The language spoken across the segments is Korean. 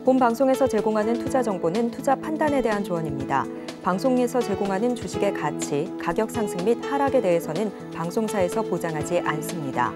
본 방송에서 제공하는 투자 정보는 투자 판단에 대한 조언입니다. 방송에서 제공하는 주식의 가치, 가격 상승 및 하락에 대해서는 방송사에서 보장하지 않습니다.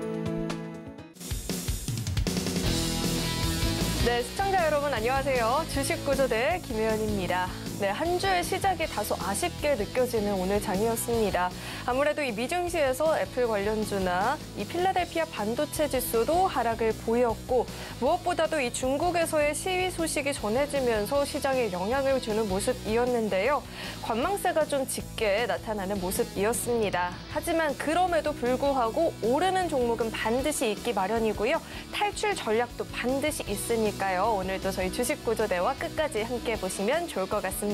네, 시청자 여러분 안녕하세요. 주식구조대 김혜연입니다. 네, 한 주의 시작이 다소 아쉽게 느껴지는 오늘 장이었습니다. 아무래도 이 미증시에서 애플 관련주나 이 필라델피아 반도체 지수도 하락을 보였고, 무엇보다도 이 중국에서의 시위 소식이 전해지면서 시장에 영향을 주는 모습이었는데요. 관망세가 좀 짙게 나타나는 모습이었습니다. 하지만 그럼에도 불구하고 오르는 종목은 반드시 있기 마련이고요. 탈출 전략도 반드시 있으니까요. 오늘도 저희 주식구조대와 끝까지 함께 보시면 좋을 것 같습니다.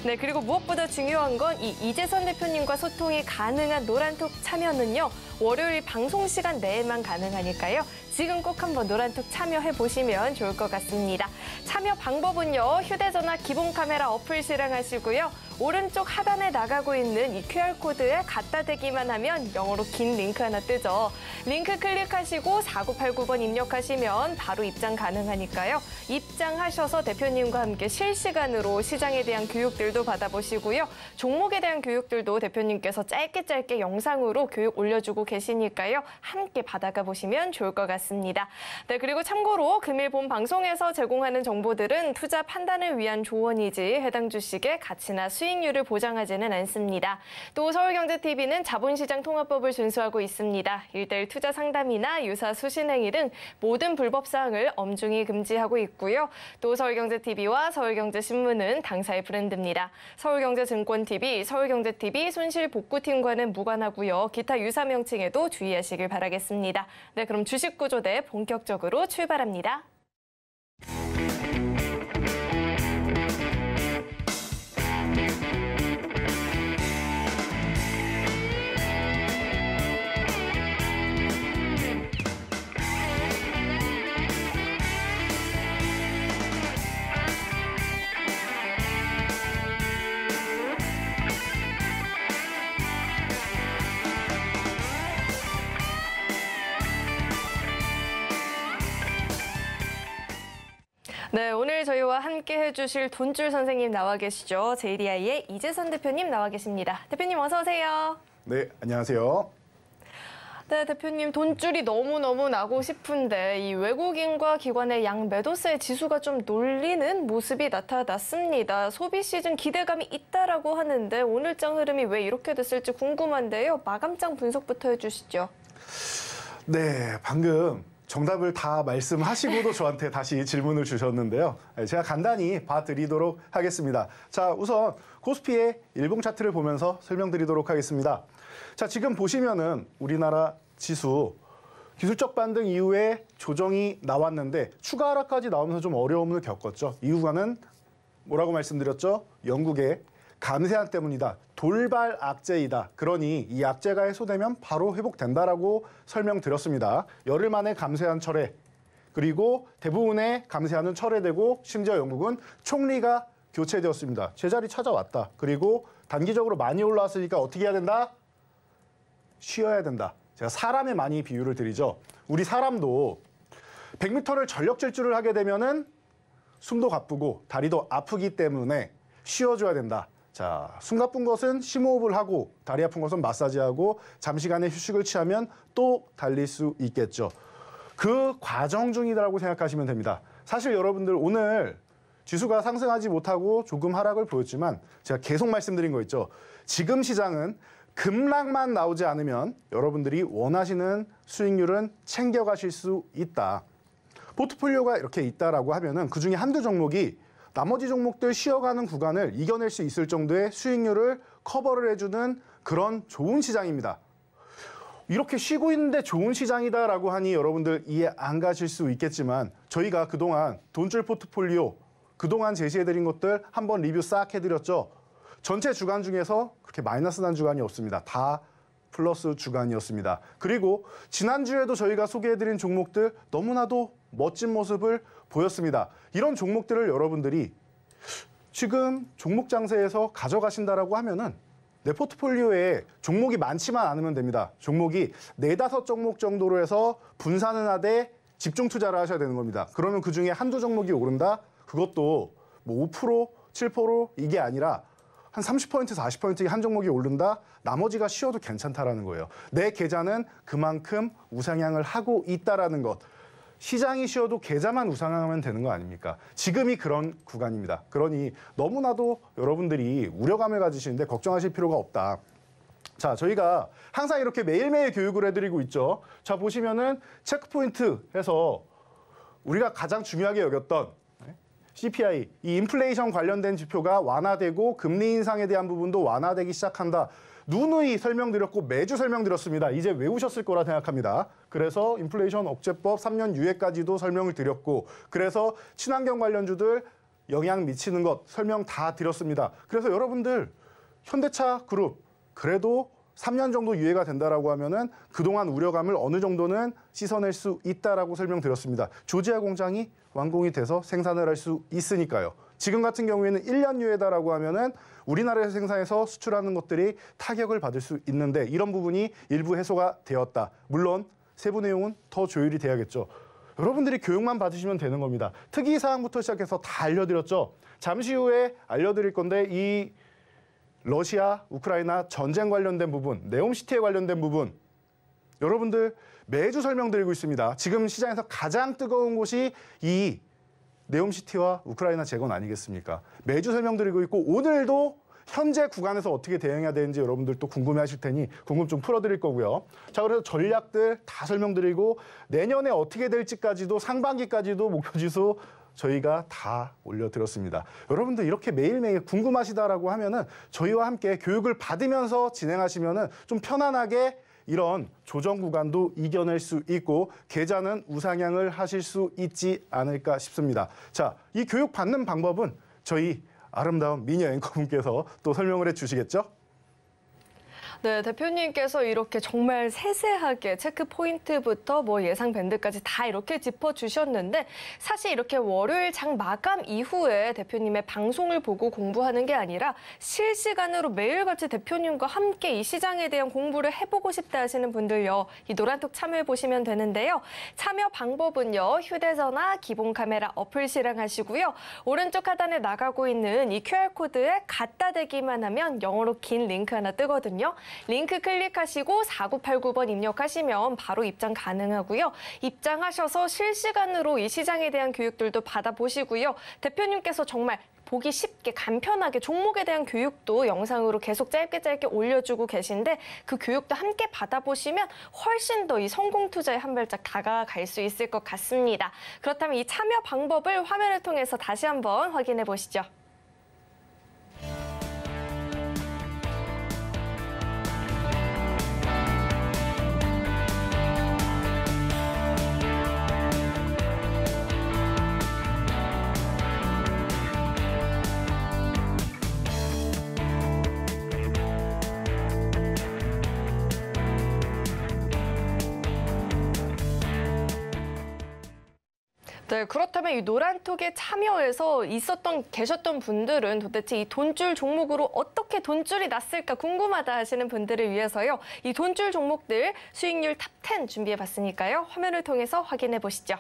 네, 그리고 무엇보다 중요한 건 이 이재선 대표님과 소통이 가능한 노란톡 참여는요. 월요일 방송 시간 내에만 가능하니까요. 지금 꼭 한번 노란톡 참여해 보시면 좋을 것 같습니다. 참여 방법은요. 휴대전화 기본 카메라 어플 실행하시고요. 오른쪽 하단에 나가고 있는 이 QR코드에 갖다 대기만 하면 영어로 긴 링크 하나 뜨죠. 링크 클릭하시고 4989번 입력하시면 바로 입장 가능하니까요. 입장하셔서 대표님과 함께 실시간으로 시장에 대한 교육들도 받아보시고요. 종목에 대한 교육들도 대표님께서 짧게 영상으로 교육 올려주고 계시니까요. 함께 받아가 보시면 좋을 것 같습니다. 네, 그리고 참고로 금일 본 방송에서 제공하는 정보들은 투자 판단을 위한 조언이지 해당 주식의 가치나 수익률을 보장하지는 않습니다. 또 서울경제TV는 자본시장 통합법을 준수하고 있습니다. 1:1 투자 상담이나 유사 수신행위 등 모든 불법 사항을 엄중히 금지하고 있고요. 또 서울경제TV와 서울경제신문은 당사의 브랜드입니다. 서울경제증권TV, 서울경제TV 손실복구팀과는 무관하고요. 기타 유사 명칭에도 주의하시길 바라겠습니다. 네, 그럼 주식구조대 본격적으로 출발합니다. 네, 오늘 저희와 함께 해주실 돈줄 선생님 나와 계시죠. JDI의 이재선 대표님 나와 계십니다. 대표님 어서 오세요. 네, 안녕하세요. 네, 대표님 돈줄이 너무너무 나고 싶은데 이 외국인과 기관의 양 매도세 지수가 좀 놀리는 모습이 나타났습니다. 소비 시즌 기대감이 있다라고 하는데 오늘장 흐름이 왜 이렇게 됐을지 궁금한데요. 마감장 분석부터 해주시죠. 네, 방금 정답을 다 말씀하시고도 저한테 다시 질문을 주셨는데요. 제가 간단히 봐드리도록 하겠습니다. 자, 우선 코스피의 일봉 차트를 보면서 설명드리도록 하겠습니다. 자, 지금 보시면은 우리나라 지수 기술적 반등 이후에 조정이 나왔는데 추가 하락까지 나오면서 좀 어려움을 겪었죠. 이유가는 뭐라고 말씀드렸죠? 영국의 감세안 때문이다. 돌발 악재이다. 그러니 이 악재가 해소되면 바로 회복된다라고 설명드렸습니다. 열흘 만에 감세안 철회, 그리고 대부분의 감세안은 철회되고 심지어 영국은 총리가 교체되었습니다. 제자리 찾아왔다. 그리고 단기적으로 많이 올라왔으니까 어떻게 해야 된다? 쉬어야 된다. 제가 사람에 많이 비유를 드리죠. 우리 사람도 100m를 전력 질주를 하게 되면은 숨도 가쁘고 다리도 아프기 때문에 쉬어줘야 된다. 자, 숨 가쁜 것은 심호흡을 하고 다리 아픈 것은 마사지하고 잠시간의 휴식을 취하면 또 달릴 수 있겠죠. 그 과정 중이라고 생각하시면 됩니다. 사실 여러분들 오늘 지수가 상승하지 못하고 조금 하락을 보였지만 제가 계속 말씀드린 거 있죠. 지금 시장은 급락만 나오지 않으면 여러분들이 원하시는 수익률은 챙겨가실 수 있다. 포트폴리오가 이렇게 있다라고 하면은 그중에 한두 종목이 나머지 종목들 쉬어가는 구간을 이겨낼 수 있을 정도의 수익률을 커버를 해주는 그런 좋은 시장입니다. 이렇게 쉬고 있는데 좋은 시장이다라고 하니 여러분들 이해 안 가실 수 있겠지만 저희가 그동안 돈줄 포트폴리오 그동안 제시해드린 것들 한번 리뷰 싹 해드렸죠. 전체 주간 중에서 그렇게 마이너스 난 주간이 없습니다. 다 플러스 주간이었습니다. 그리고 지난주에도 저희가 소개해드린 종목들 너무나도 멋진 모습을 보였습니다. 이런 종목들을 여러분들이 지금 종목 장세에서 가져가신다라고 하면은 내 포트폴리오에 종목이 많지만 않으면 됩니다. 종목이 4-5 종목 정도로 해서 분산을 하되 집중 투자를 하셔야 되는 겁니다. 그러면 그중에 한두 종목이 오른다? 그것도 뭐 5%, 7% 이게 아니라 한 30%, 40% 한 종목이 오른다? 나머지가 쉬어도 괜찮다라는 거예요. 내 계좌는 그만큼 우상향을 하고 있다라는 것. 시장이 쉬어도 계좌만 우상향하면 되는 거 아닙니까? 지금이 그런 구간입니다. 그러니 너무나도 여러분들이 우려감을 가지시는데 걱정하실 필요가 없다. 자, 저희가 항상 이렇게 매일매일 교육을 해드리고 있죠. 자, 보시면은 체크포인트 해서 우리가 가장 중요하게 여겼던 CPI, 이 인플레이션 관련된 지표가 완화되고 금리 인상에 대한 부분도 완화되기 시작한다. 누누이 설명드렸고 매주 설명드렸습니다. 이제 외우셨을 거라 생각합니다. 그래서 인플레이션 억제법 3년 유예까지도 설명을 드렸고 그래서 친환경 관련주들 영향 미치는 것 설명 다 드렸습니다. 그래서 여러분들 현대차 그룹 그래도 3년 정도 유예가 된다라고 하면은 그동안 우려감을 어느 정도는 씻어낼 수 있다라고 설명드렸습니다. 조지아 공장이 완공이 돼서 생산을 할 수 있으니까요. 지금 같은 경우에는 1년 유예다라고 하면은 우리나라에서 생산해서 수출하는 것들이 타격을 받을 수 있는데 이런 부분이 일부 해소가 되었다. 물론 세부 내용은 더 조율이 돼야겠죠. 여러분들이 교육만 받으시면 되는 겁니다. 특이사항부터 시작해서 다 알려드렸죠. 잠시 후에 알려드릴 건데 이 러시아, 우크라이나 전쟁 관련된 부분, 네옴시티에 관련된 부분 여러분들 매주 설명드리고 있습니다. 지금 시장에서 가장 뜨거운 곳이 이 네옴시티와 우크라이나 재건 아니겠습니까? 매주 설명드리고 있고 오늘도 현재 구간에서 어떻게 대응해야 되는지 여러분들 또 궁금해하실 테니 궁금증 풀어드릴 거고요. 자, 그래서 전략들 다 설명드리고 내년에 어떻게 될지까지도 상반기까지도 목표지수 저희가 다 올려드렸습니다. 여러분들 이렇게 매일매일 궁금하시다라고 하면은 저희와 함께 교육을 받으면서 진행하시면은 좀 편안하게 이런 조정 구간도 이겨낼 수 있고 계좌는 우상향을 하실 수 있지 않을까 싶습니다. 자, 이 교육 받는 방법은 저희 아름다운 미녀 앵커분께서 또 설명을 해주시겠죠? 네, 대표님께서 이렇게 정말 세세하게 체크 포인트부터 뭐 예상 밴드까지 다 이렇게 짚어주셨는데 사실 이렇게 월요일 장 마감 이후에 대표님의 방송을 보고 공부하는 게 아니라 실시간으로 매일같이 대표님과 함께 이 시장에 대한 공부를 해보고 싶다 하시는 분들요. 이 노란톡 참여해보시면 되는데요. 참여 방법은요. 휴대전화 기본 카메라 어플 실행하시고요. 오른쪽 하단에 나가고 있는 이 QR코드에 갖다 대기만 하면 영어로 긴 링크 하나 뜨거든요. 링크 클릭하시고 4989번 입력하시면 바로 입장 가능하고요. 입장하셔서 실시간으로 이 시장에 대한 교육들도 받아보시고요. 대표님께서 정말 보기 쉽게 간편하게 종목에 대한 교육도 영상으로 계속 짧게 올려주고 계신데 그 교육도 함께 받아보시면 훨씬 더 이 성공 투자에 한 발짝 다가갈 수 있을 것 같습니다. 그렇다면 이 참여 방법을 화면을 통해서 다시 한번 확인해 보시죠. 네, 그렇다면 이 노란톡에 참여해서 계셨던 분들은 도대체 이 돈줄 종목으로 어떻게 돈줄이 났을까 궁금하다 하시는 분들을 위해서요. 이 돈줄 종목들 수익률 탑10 준비해봤으니까요. 화면을 통해서 확인해 보시죠.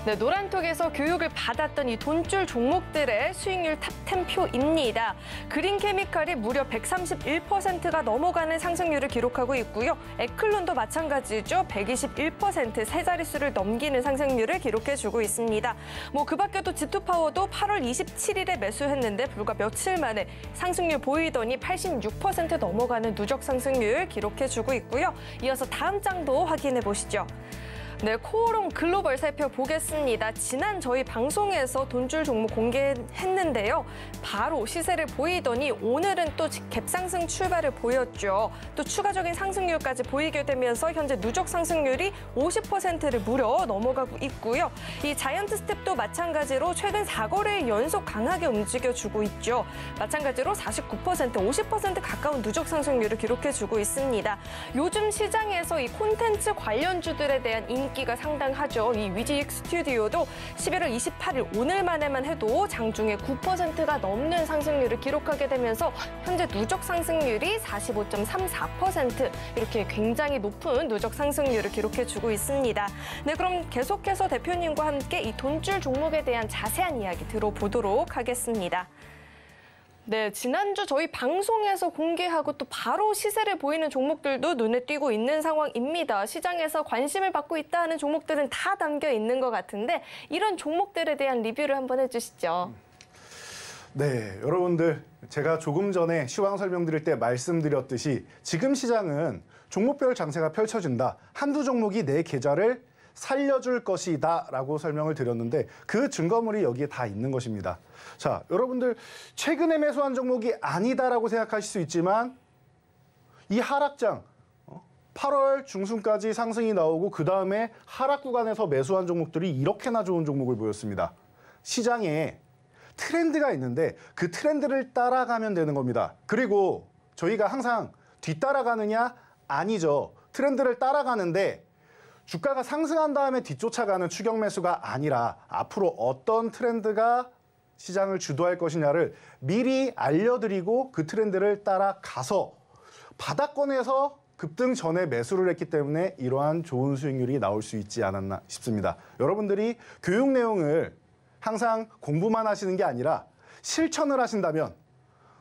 네, 노란톡에서 교육을 받았던 이 돈줄 종목들의 수익률 탑10 표입니다. 그린케미칼이 무려 131%가 넘어가는 상승률을 기록하고 있고요. 에클론도 마찬가지죠. 121% 세 자릿수를 넘기는 상승률을 기록해주고 있습니다. 뭐 그 밖에도 G2파워도 8월 27일에 매수했는데 불과 며칠 만에 상승률 보이더니 86% 넘어가는 누적 상승률 기록해주고 있고요. 이어서 다음 장도 확인해 보시죠. 네, 코오롱 글로벌 살펴보겠습니다. 지난 저희 방송에서 돈줄 종목 공개했는데요. 바로 시세를 보이더니 오늘은 또 갭상승 출발을 보였죠. 또 추가적인 상승률까지 보이게 되면서 현재 누적 상승률이 50%를 무려 넘어가고 있고요. 이 자이언트 스텝도 마찬가지로 최근 4거래일 연속 강하게 움직여주고 있죠. 마찬가지로 49%, 50% 가까운 누적 상승률을 기록해주고 있습니다. 요즘 시장에서 이 콘텐츠 관련주들에 대한 인기가 상당하죠. 이 위직 스튜디오도 11월 28일 오늘만에만 해도 장중에 9%가 넘는 상승률을 기록하게 되면서 현재 누적 상승률이 45.34%, 이렇게 굉장히 높은 누적 상승률을 기록해주고 있습니다. 네, 그럼 계속해서 대표님과 함께 이 돈줄 종목에 대한 자세한 이야기 들어보도록 하겠습니다. 네, 지난주 저희 방송에서 공개하고 또 바로 시세를 보이는 종목들도 눈에 띄고 있는 상황입니다. 시장에서 관심을 받고 있다 하는 종목들은 다 담겨 있는 것 같은데 이런 종목들에 대한 리뷰를 한번 해주시죠. 네, 여러분들 제가 조금 전에 시황 설명드릴 때 말씀드렸듯이 지금 시장은 종목별 장세가 펼쳐진다. 한두 종목이 내 계좌를 살려줄 것이다 라고 설명을 드렸는데 그 증거물이 여기에 다 있는 것입니다. 자, 여러분들 최근에 매수한 종목이 아니다라고 생각하실 수 있지만 이 하락장 8월 중순까지 상승이 나오고 그 다음에 하락 구간에서 매수한 종목들이 이렇게나 좋은 종목을 보였습니다. 시장에 트렌드가 있는데 그 트렌드를 따라가면 되는 겁니다. 그리고 저희가 항상 뒤따라가느냐? 아니죠. 트렌드를 따라가는데 주가가 상승한 다음에 뒤쫓아가는 추격 매수가 아니라 앞으로 어떤 트렌드가 시장을 주도할 것이냐를 미리 알려드리고 그 트렌드를 따라가서 바닥권에서 급등 전에 매수를 했기 때문에 이러한 좋은 수익률이 나올 수 있지 않았나 싶습니다. 여러분들이 교육 내용을 항상 공부만 하시는 게 아니라 실천을 하신다면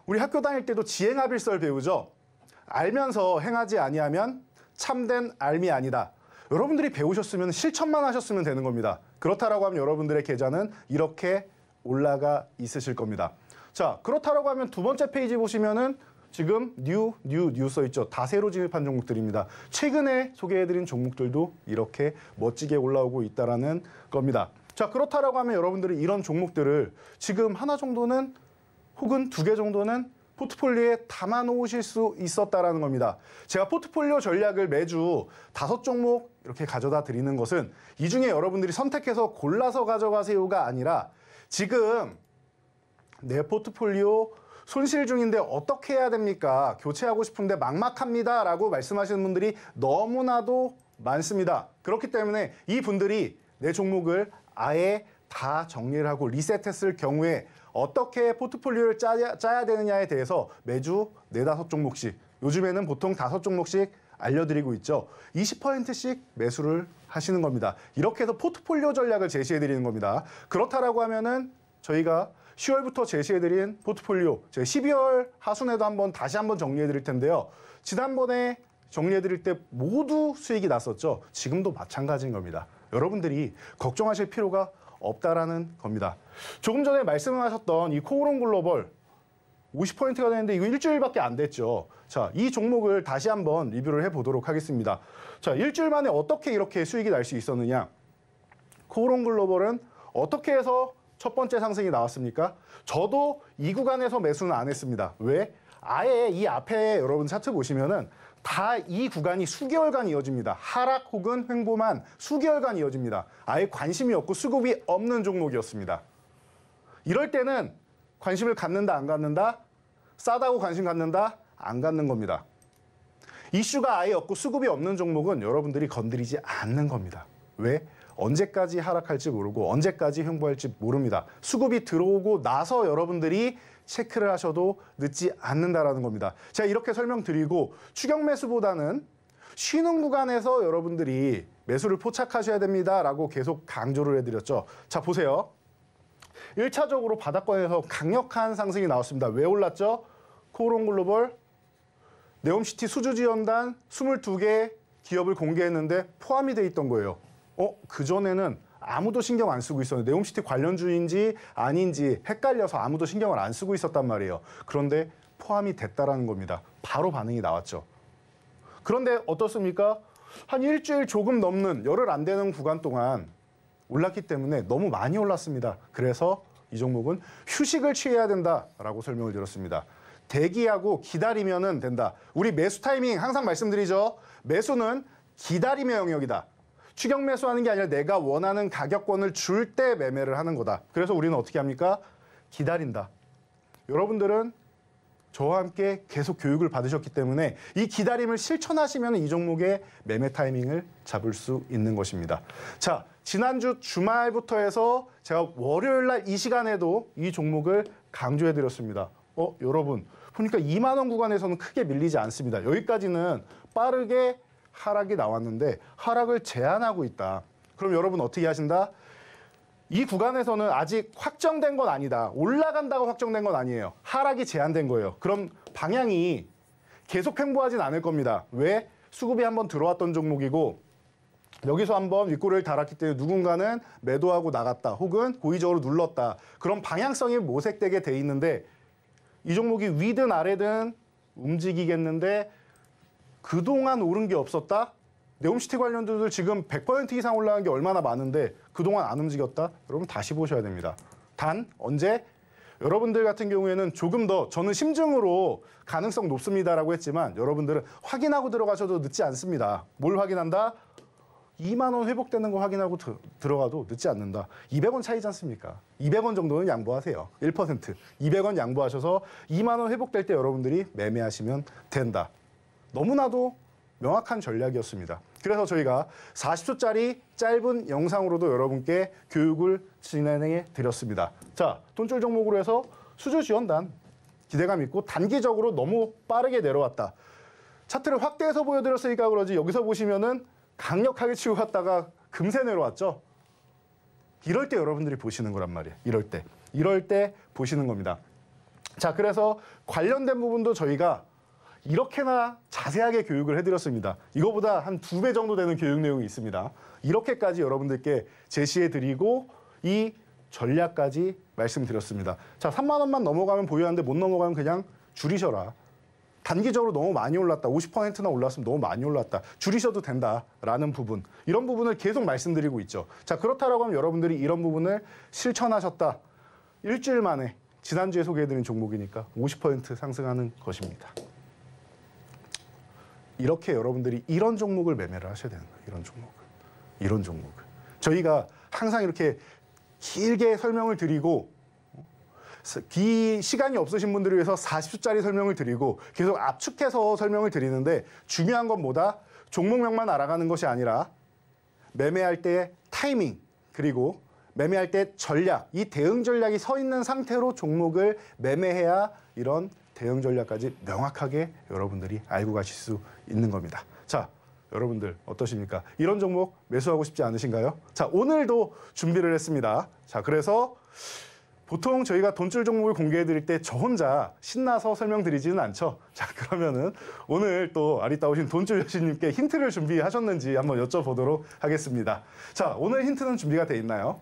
우리 학교 다닐 때도 지행합일설 배우죠. 알면서 행하지 아니하면 참된 알미 아니다. 여러분들이 배우셨으면 실천만 하셨으면 되는 겁니다. 그렇다라고 하면 여러분들의 계좌는 이렇게 올라가 있으실 겁니다. 자, 그렇다라고 하면 두 번째 페이지 보시면은 지금 뉴 써 있죠. 다 새로 진입한 종목들입니다. 최근에 소개해드린 종목들도 이렇게 멋지게 올라오고 있다라는 겁니다. 자, 그렇다라고 하면 여러분들이 이런 종목들을 지금 하나 정도는 혹은 두 개 정도는 포트폴리오에 담아 놓으실 수 있었다라는 겁니다. 제가 포트폴리오 전략을 매주 5종목 이렇게 가져다 드리는 것은 이 중에 여러분들이 선택해서 골라서 가져가세요가 아니라 지금 내 포트폴리오 손실 중인데 어떻게 해야 됩니까? 교체하고 싶은데 막막합니다 라고 말씀하시는 분들이 너무나도 많습니다. 그렇기 때문에 이 분들이 내 종목을 아예 다 정리를 하고 리셋했을 경우에 어떻게 포트폴리오를 짜야 되느냐에 대해서 매주 4-5종목씩, 요즘에는 보통 5종목씩 알려드리고 있죠. 20%씩 매수를 하시는 겁니다. 이렇게 해서 포트폴리오 전략을 제시해드리는 겁니다. 그렇다라고 하면은 저희가 10월부터 제시해드린 포트폴리오, 제가 12월 하순에도 다시 한번 정리해드릴 텐데요. 지난번에 정리해드릴 때 모두 수익이 났었죠. 지금도 마찬가지인 겁니다. 여러분들이 걱정하실 필요가 없다라는 겁니다. 조금 전에 말씀하셨던 이 코오롱 글로벌 50%가 되는데 이거 일주일밖에 안 됐죠. 자, 이 종목을 다시 한번 리뷰를 해보도록 하겠습니다. 자, 일주일 만에 어떻게 이렇게 수익이 날 수 있었느냐? 코오롱 글로벌은 어떻게 해서 첫 번째 상승이 나왔습니까? 저도 이 구간에서 매수는 안 했습니다. 왜? 아예 이 앞에 여러분 차트 보시면은 다 이 구간이 수개월간 이어집니다. 하락 혹은 횡보만 수개월간 이어집니다. 아예 관심이 없고 수급이 없는 종목이었습니다. 이럴 때는 관심을 갖는다, 안 갖는다? 싸다고 관심 갖는다? 안 갖는 겁니다. 이슈가 아예 없고 수급이 없는 종목은 여러분들이 건드리지 않는 겁니다. 왜? 언제까지 하락할지 모르고 언제까지 횡보할지 모릅니다. 수급이 들어오고 나서 여러분들이 체크를 하셔도 늦지 않는다라는 겁니다. 제가 이렇게 설명드리고 추격 매수보다는 쉬는 구간에서 여러분들이 매수를 포착하셔야 됩니다라고 계속 강조를 해드렸죠. 자, 보세요. 1차적으로 바닥권에서 강력한 상승이 나왔습니다. 왜 올랐죠? 코오롱 글로벌, 네옴시티 수주지원단 22개 기업을 공개했는데 포함이 돼 있던 거예요. 그전에는 아무도 신경 안 쓰고 있었는데 네옴시티 관련주인지 아닌지 헷갈려서 아무도 신경을 안 쓰고 있었단 말이에요. 그런데 포함이 됐다라는 겁니다. 바로 반응이 나왔죠. 그런데 어떻습니까? 한 일주일 조금 넘는 열흘 안 되는 구간 동안 올랐기 때문에 너무 많이 올랐습니다. 그래서 이 종목은 휴식을 취해야 된다라고 설명을 드렸습니다. 대기하고 기다리면 된다. 우리 매수 타이밍 항상 말씀드리죠. 매수는 기다림의 영역이다. 추격 매수하는 게 아니라 내가 원하는 가격권을 줄 때 매매를 하는 거다. 그래서 우리는 어떻게 합니까? 기다린다. 여러분들은 저와 함께 계속 교육을 받으셨기 때문에 이 기다림을 실천하시면 이 종목의 매매 타이밍을 잡을 수 있는 것입니다. 자, 지난주 주말부터 해서 제가 월요일 날 이 시간에도 이 종목을 강조해 드렸습니다. 여러분 보니까 2만 원 구간에서는 크게 밀리지 않습니다. 여기까지는 빠르게 하락이 나왔는데 하락을 제한하고 있다. 그럼 여러분 어떻게 하신다? 이 구간에서는 아직 확정된 건 아니다. 올라간다고 확정된 건 아니에요. 하락이 제한된 거예요. 그럼 방향이 계속 횡보하진 않을 겁니다. 왜? 수급이 한번 들어왔던 종목이고 여기서 한번 윗꼬리를 달았기 때문에 누군가는 매도하고 나갔다. 혹은 고의적으로 눌렀다. 그런 방향성이 모색되게 돼 있는데 이 종목이 위든 아래든 움직이겠는데 그동안 오른 게 없었다? 네옴시티 관련주들 지금 100% 이상 올라간 게 얼마나 많은데 그동안 안 움직였다? 여러분 다시 보셔야 됩니다. 단 언제? 여러분들 같은 경우에는 조금 더 저는 심증으로 가능성 높습니다라고 했지만 여러분들은 확인하고 들어가셔도 늦지 않습니다. 뭘 확인한다? 2만 원 회복되는 거 확인하고 들어가도 늦지 않는다. 200원 차이지 않습니까? 200원 정도는 양보하세요. 1%. 200원 양보하셔서 2만 원 회복될 때 여러분들이 매매하시면 된다. 너무나도 명확한 전략이었습니다. 그래서 저희가 40초짜리 짧은 영상으로도 여러분께 교육을 진행해 드렸습니다. 자, 돈줄 종목으로 해서 수주 지원단 기대감 있고 단기적으로 너무 빠르게 내려왔다. 차트를 확대해서 보여드렸으니까 그러지 여기서 보시면은 강력하게 치고 갔다가 금세 내려왔죠. 이럴 때 여러분들이 보시는 거란 말이에요. 이럴 때 보시는 겁니다. 자, 그래서 관련된 부분도 저희가 이렇게나 자세하게 교육을 해드렸습니다. 이거보다 한 2배 정도 되는 교육 내용이 있습니다. 이렇게까지 여러분들께 제시해드리고 이 전략까지 말씀드렸습니다. 자, 3만 원만 넘어가면 보유하는데 못 넘어가면 그냥 줄이셔라. 단기적으로 너무 많이 올랐다. 50%나 올랐으면 너무 많이 올랐다. 줄이셔도 된다라는 부분. 이런 부분을 계속 말씀드리고 있죠. 자, 그렇다라고 하면 여러분들이 이런 부분을 실천하셨다. 일주일 만에 지난주에 소개해드린 종목이니까 50% 상승하는 것입니다. 이렇게 여러분들이 이런 종목을 매매를 하셔야 되는 거예요. 이런 종목을. 저희가 항상 이렇게 길게 설명을 드리고 시간이 없으신 분들을 위해서 40초짜리 설명을 드리고 계속 압축해서 설명을 드리는데 중요한 건 뭐다? 종목명만 알아가는 것이 아니라 매매할 때의 타이밍 그리고 매매할 때 전략, 이 대응 전략이 서 있는 상태로 종목을 매매해야 이런 대응 전략까지 명확하게 여러분들이 알고 가실 수 있는 겁니다. 자, 여러분들 어떠십니까? 이런 종목 매수하고 싶지 않으신가요? 자, 오늘도 준비를 했습니다. 자, 그래서 보통 저희가 돈줄 종목을 공개해 드릴 때 저 혼자 신나서 설명드리지는 않죠. 자, 그러면은 오늘 또 아리따 오신 돈줄 여신님께 힌트를 준비하셨는지 한번 여쭤보도록 하겠습니다. 자, 오늘 힌트는 준비가 돼 있나요?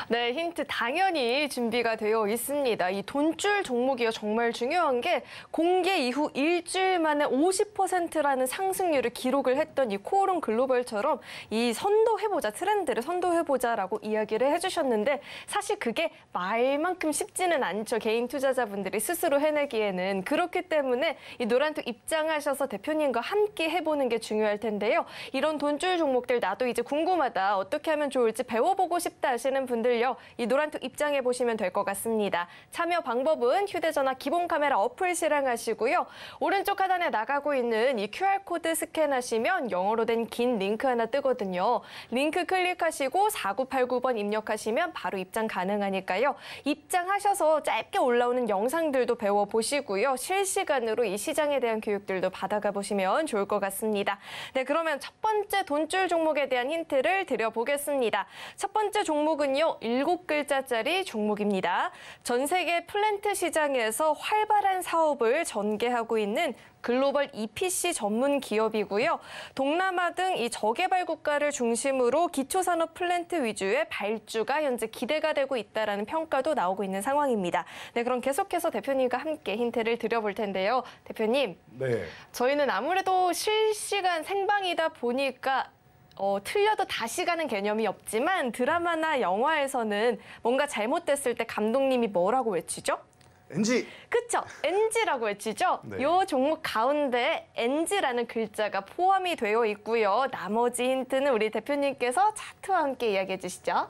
네, 힌트 당연히 준비가 되어 있습니다. 이 돈줄 종목이요. 정말 중요한 게 공개 이후 일주일 만에 50%라는 상승률을 기록을 했던 이 코오롱 글로벌처럼 이 선도해보자, 트렌드를 선도해보자라고 이야기를 해주셨는데 사실 그게 말만큼 쉽지는 않죠. 개인 투자자분들이 스스로 해내기에는. 그렇기 때문에 이 노란톡 입장하셔서 대표님과 함께 해보는 게 중요할 텐데요. 이런 돈줄 종목들 나도 이제 궁금하다. 어떻게 하면 좋을지 배워보고 싶다 하시는 분들요. 이 노란톡 입장해 보시면 될 것 같습니다. 참여 방법은 휴대전화 기본 카메라 어플 실행하시고요. 오른쪽 하단에 나가고 있는 이 QR코드 스캔하시면 영어로 된 긴 링크 하나 뜨거든요. 링크 클릭하시고 4989번 입력하시면 바로 입장 가능하니까요. 입장하셔서 짧게 올라오는 영상들도 배워보시고요. 실시간으로 이 시장에 대한 교육들도 받아가 보시면 좋을 것 같습니다. 네, 그러면 첫 번째 돈줄 종목에 대한 힌트를 드려보겠습니다. 첫 번째 종목은요. 7글자짜리 종목입니다. 전 세계 플랜트 시장에서 활발한 사업을 전개하고 있는 글로벌 EPC 전문 기업이고요. 동남아 등 이 저개발 국가를 중심으로 기초산업 플랜트 위주의 발주가 현재 기대가 되고 있다는 평가도 나오고 있는 상황입니다. 네, 그럼 계속해서 대표님과 함께 힌트를 드려볼 텐데요. 대표님, 네. 저희는 아무래도 실시간 생방이다 보니까 틀려도 다시 가는 개념이 없지만 드라마나 영화에서는 뭔가 잘못됐을 때 감독님이 뭐라고 외치죠? NG! 그쵸? NG라고 외치죠? 네. 요 종목 가운데 NG라는 글자가 포함이 되어 있고요. 나머지 힌트는 우리 대표님께서 차트와 함께 이야기해 주시죠.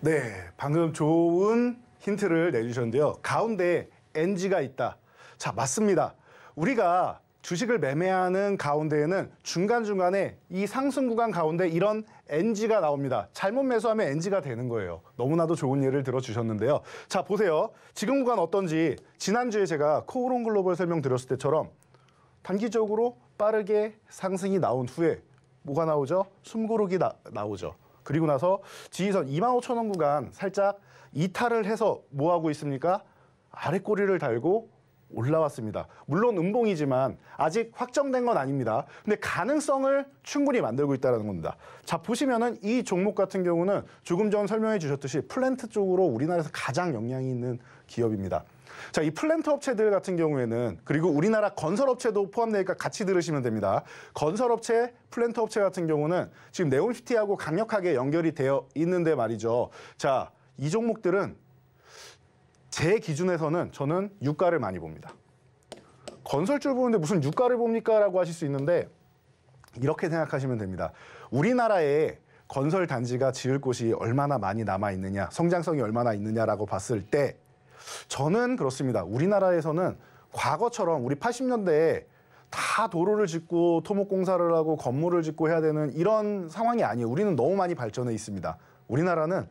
네, 방금 좋은 힌트를 내주셨는데요. 가운데 NG가 있다. 자, 맞습니다. 우리가 주식을 매매하는 가운데에는 중간중간에 이 상승 구간 가운데 이런 NG가 나옵니다. 잘못 매수하면 NG가 되는 거예요. 너무나도 좋은 예를 들어주셨는데요. 자, 보세요. 지금 구간 어떤지 지난주에 제가 코오롱 글로벌 설명드렸을 때처럼 단기적으로 빠르게 상승이 나온 후에 뭐가 나오죠? 숨고르기 나오죠. 그리고 나서 지지선 25,000원 구간 살짝 이탈을 해서 뭐 하고 있습니까? 아래 꼬리를 달고 올라왔습니다. 물론 음봉이지만 아직 확정된 건 아닙니다. 근데 가능성을 충분히 만들고 있다는 겁니다. 자, 보시면은 이 종목 같은 경우는 조금 전 설명해 주셨듯이 플랜트 쪽으로 우리나라에서 가장 영향이 있는 기업입니다. 자, 이 플랜트 업체들 같은 경우에는 그리고 우리나라 건설업체도 포함되니까 같이 들으시면 됩니다. 건설업체, 플랜트 업체 같은 경우는 지금 네옴시티하고 강력하게 연결이 되어 있는데 말이죠. 자, 이 종목들은 제 기준에서는 저는 유가를 많이 봅니다. 건설줄 보는데 무슨 유가를 봅니까? 라고 하실 수 있는데 이렇게 생각하시면 됩니다. 우리나라에 건설 단지가 지을 곳이 얼마나 많이 남아있느냐, 성장성이 얼마나 있느냐라고 봤을 때 저는 그렇습니다. 우리나라에서는 과거처럼 우리 80년대에 다 도로를 짓고 토목공사를 하고 건물을 짓고 해야 되는 이런 상황이 아니에요. 우리는 너무 많이 발전해 있습니다. 우리나라는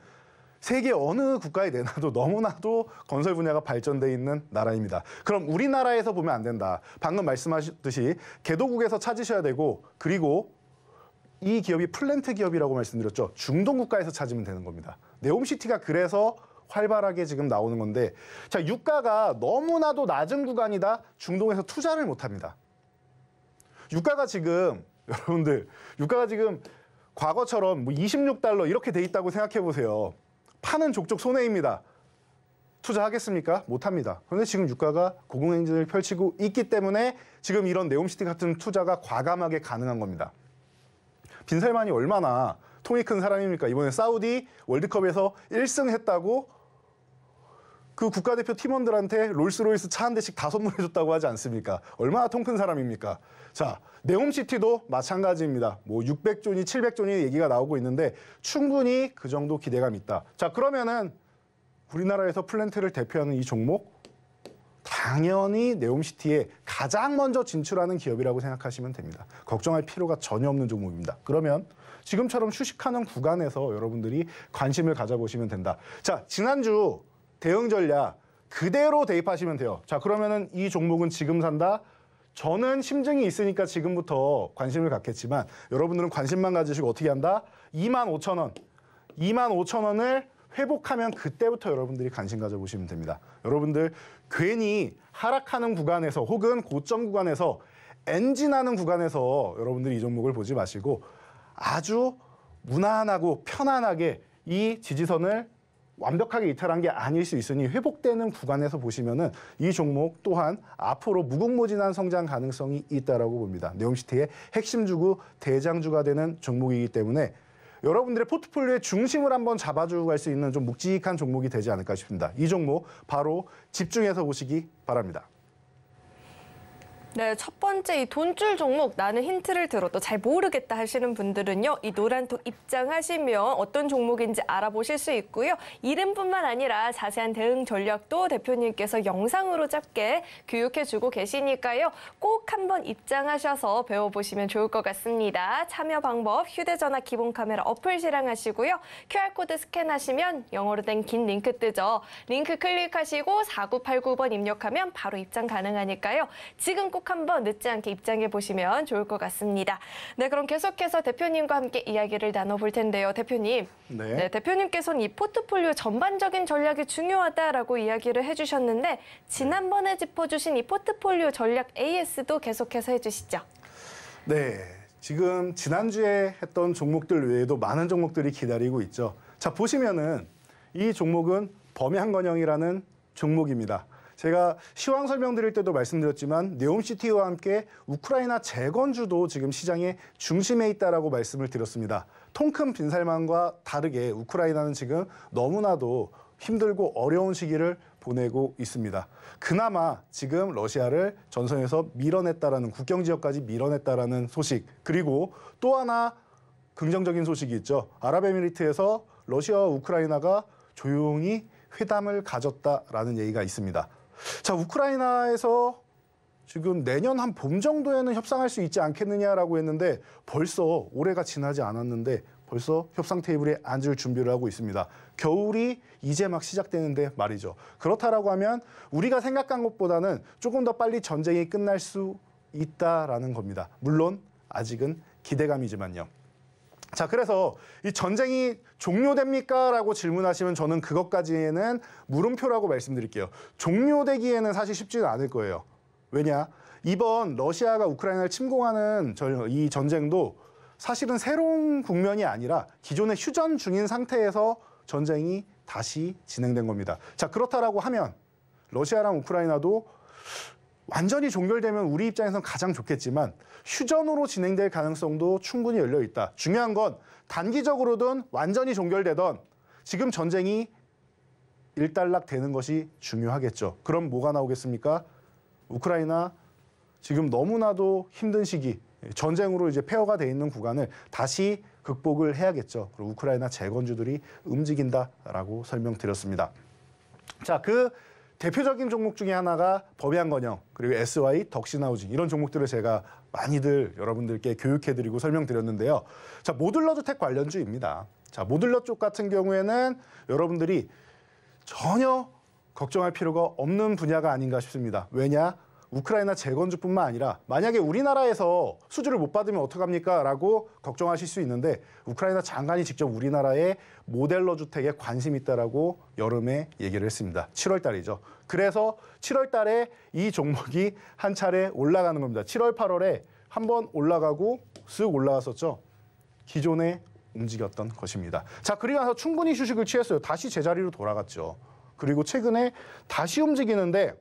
세계 어느 국가에 내놔도 너무나도 건설 분야가 발전돼 있는 나라입니다. 그럼 우리나라에서 보면 안 된다. 방금 말씀하셨듯이 개도국에서 찾으셔야 되고 그리고 이 기업이 플랜트 기업이라고 말씀드렸죠. 중동 국가에서 찾으면 되는 겁니다. 네옴시티가 그래서 활발하게 지금 나오는 건데 자, 유가가 너무나도 낮은 구간이다. 중동에서 투자를 못합니다. 유가가 지금 여러분들 유가가 지금 과거처럼 뭐 26달러 이렇게 돼 있다고 생각해 보세요. 파는 족족 손해입니다. 투자하겠습니까? 못합니다. 그런데 지금 유가가 고공행진을 펼치고 있기 때문에 지금 이런 네옴시티 같은 투자가 과감하게 가능한 겁니다. 빈살만이 얼마나 통이 큰 사람입니까? 이번에 사우디 월드컵에서 1승 했다고 그 국가대표 팀원들한테 롤스로이스 차 한 대씩 다 선물해줬다고 하지 않습니까? 얼마나 통 큰 사람입니까? 자, 네옴시티도 마찬가지입니다. 뭐 600조니 700조니 얘기가 나오고 있는데 충분히 그 정도 기대감이 있다. 자, 그러면은 우리나라에서 플랜트를 대표하는 이 종목 당연히 네옴시티에 가장 먼저 진출하는 기업이라고 생각하시면 됩니다. 걱정할 필요가 전혀 없는 종목입니다. 그러면 지금처럼 휴식하는 구간에서 여러분들이 관심을 가져보시면 된다. 자, 지난주 대응 전략 그대로 대입하시면 돼요. 자, 그러면은 이 종목은 지금 산다? 저는 심증이 있으니까 지금부터 관심을 갖겠지만 여러분들은 관심만 가지시고 어떻게 한다? 25,000원. 25,000원을 회복하면 그때부터 여러분들이 관심 가져보시면 됩니다. 여러분들 괜히 하락하는 구간에서 혹은 고점 구간에서 엔진하는 구간에서 여러분들이 이 종목을 보지 마시고 아주 무난하고 편안하게 이 지지선을 완벽하게 이탈한 게 아닐 수 있으니 회복되는 구간에서 보시면은 이 종목 또한 앞으로 무궁무진한 성장 가능성이 있다라고 봅니다. 네옴시티의 핵심 주구, 대장주가 되는 종목이기 때문에 여러분들의 포트폴리오의 중심을 한번 잡아주고 갈 수 있는 좀 묵직한 종목이 되지 않을까 싶습니다. 이 종목 바로 집중해서 보시기 바랍니다. 네, 첫 번째 이 돈줄 종목 나는 힌트를 들어도 잘 모르겠다 하시는 분들은요. 이 노란톡 입장하시면 어떤 종목인지 알아보실 수 있고요. 이름뿐만 아니라 자세한 대응 전략도 대표님께서 영상으로 짧게 교육해주고 계시니까요. 꼭 한번 입장하셔서 배워보시면 좋을 것 같습니다. 참여 방법 휴대전화 기본 카메라 어플 실행하시고요. QR코드 스캔하시면 영어로 된 긴 링크 뜨죠. 링크 클릭하시고 4989번 입력하면 바로 입장 가능하니까요. 지금 꼭 한번 늦지 않게 입장해 보시면 좋을 것 같습니다. 네, 그럼 계속해서 대표님과 함께 이야기를 나눠볼 텐데요. 대표님, 네, 대표님께서는 이 포트폴리오 전반적인 전략이 중요하다라고 이야기를 해주셨는데 지난번에 짚어주신 이 포트폴리오 전략 AS도 계속해서 해주시죠. 네, 지금 지난주에 했던 종목들 외에도 많은 종목들이 기다리고 있죠. 자, 보시면은 이 종목은 범양건영이라는 종목입니다. 제가 시황 설명드릴 때도 말씀드렸지만 네옴시티와 함께 우크라이나 재건주도 지금 시장의 중심에 있다라고 말씀을 드렸습니다. 통큰 빈살만과 다르게 우크라이나는 지금 너무나도 힘들고 어려운 시기를 보내고 있습니다. 그나마 지금 러시아를 전선에서 밀어냈다라는 국경 지역까지 밀어냈다라는 소식 그리고 또 하나 긍정적인 소식이 있죠. 아랍에미리트에서 러시아와 우크라이나가 조용히 회담을 가졌다라는 얘기가 있습니다. 자, 우크라이나에서 지금 내년 한 봄 정도에는 협상할 수 있지 않겠느냐라고 했는데 벌써 올해가 지나지 않았는데 벌써 협상 테이블에 앉을 준비를 하고 있습니다. 겨울이 이제 막 시작되는데 말이죠. 그렇다라고 하면 우리가 생각한 것보다는 조금 더 빨리 전쟁이 끝날 수 있다라는 겁니다. 물론 아직은 기대감이지만요. 자, 그래서 이 전쟁이 종료됩니까? 라고 질문하시면 저는 그것까지는 물음표라고 말씀드릴게요. 종료되기에는 사실 쉽지는 않을 거예요. 왜냐? 이번 러시아가 우크라이나를 침공하는 이 전쟁도 사실은 새로운 국면이 아니라 기존의 휴전 중인 상태에서 전쟁이 다시 진행된 겁니다. 자, 그렇다라고 하면 러시아랑 우크라이나도 완전히 종결되면 우리 입장에서는 가장 좋겠지만 휴전으로 진행될 가능성도 충분히 열려 있다. 중요한 건 단기적으로든 완전히 종결되던 지금 전쟁이 일단락 되는 것이 중요하겠죠. 그럼 뭐가 나오겠습니까? 우크라이나 지금 너무나도 힘든 시기, 전쟁으로 이제 폐허가 돼 있는 구간을 다시 극복을 해야겠죠. 그리고 우크라이나 재건주들이 움직인다라고 설명드렸습니다. 자, 그 대표적인 종목 중에 하나가 범양건영, 그리고 SY, 덕신하우징 이런 종목들을 제가 많이들 여러분들께 교육해드리고 설명드렸는데요. 자, 모듈러 주택 관련주입니다. 자, 모듈러 쪽 같은 경우에는 여러분들이 전혀 걱정할 필요가 없는 분야가 아닌가 싶습니다. 왜냐? 우크라이나 재건주뿐만 아니라 만약에 우리나라에서 수주를 못 받으면 어떡합니까? 라고 걱정하실 수 있는데 우크라이나 장관이 직접 우리나라의 모델러 주택에 관심이 있다라고 여름에 얘기를 했습니다. 7월 달이죠. 그래서 7월 달에 이 종목이 한 차례 올라가는 겁니다. 7월, 8월에 한번 올라가고 쓱 올라왔었죠. 기존에 움직였던 것입니다. 자, 그리고 나서 충분히 휴식을 취했어요. 다시 제자리로 돌아갔죠. 그리고 최근에 다시 움직이는데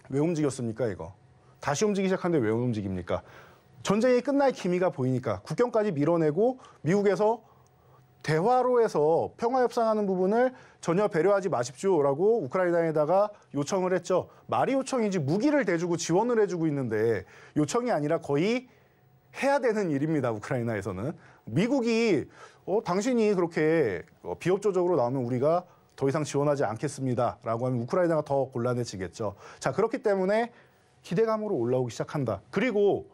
왜 움직였습니까, 이거? 다시 움직이기 시작하는데 왜 움직입니까? 전쟁이 끝날 기미가 보이니까 국경까지 밀어내고 미국에서 대화로 해서 평화협상하는 부분을 전혀 배려하지 마십시오라고 우크라이나에다가 요청을 했죠. 말이 요청이지 무기를 대주고 지원을 해주고 있는데 요청이 아니라 거의 해야 되는 일입니다, 우크라이나에서는. 미국이 당신이 그렇게 비협조적으로 나오면 우리가 더 이상 지원하지 않겠습니다라고 하면 우크라이나가 더 곤란해지겠죠. 자, 그렇기 때문에 기대감으로 올라오기 시작한다. 그리고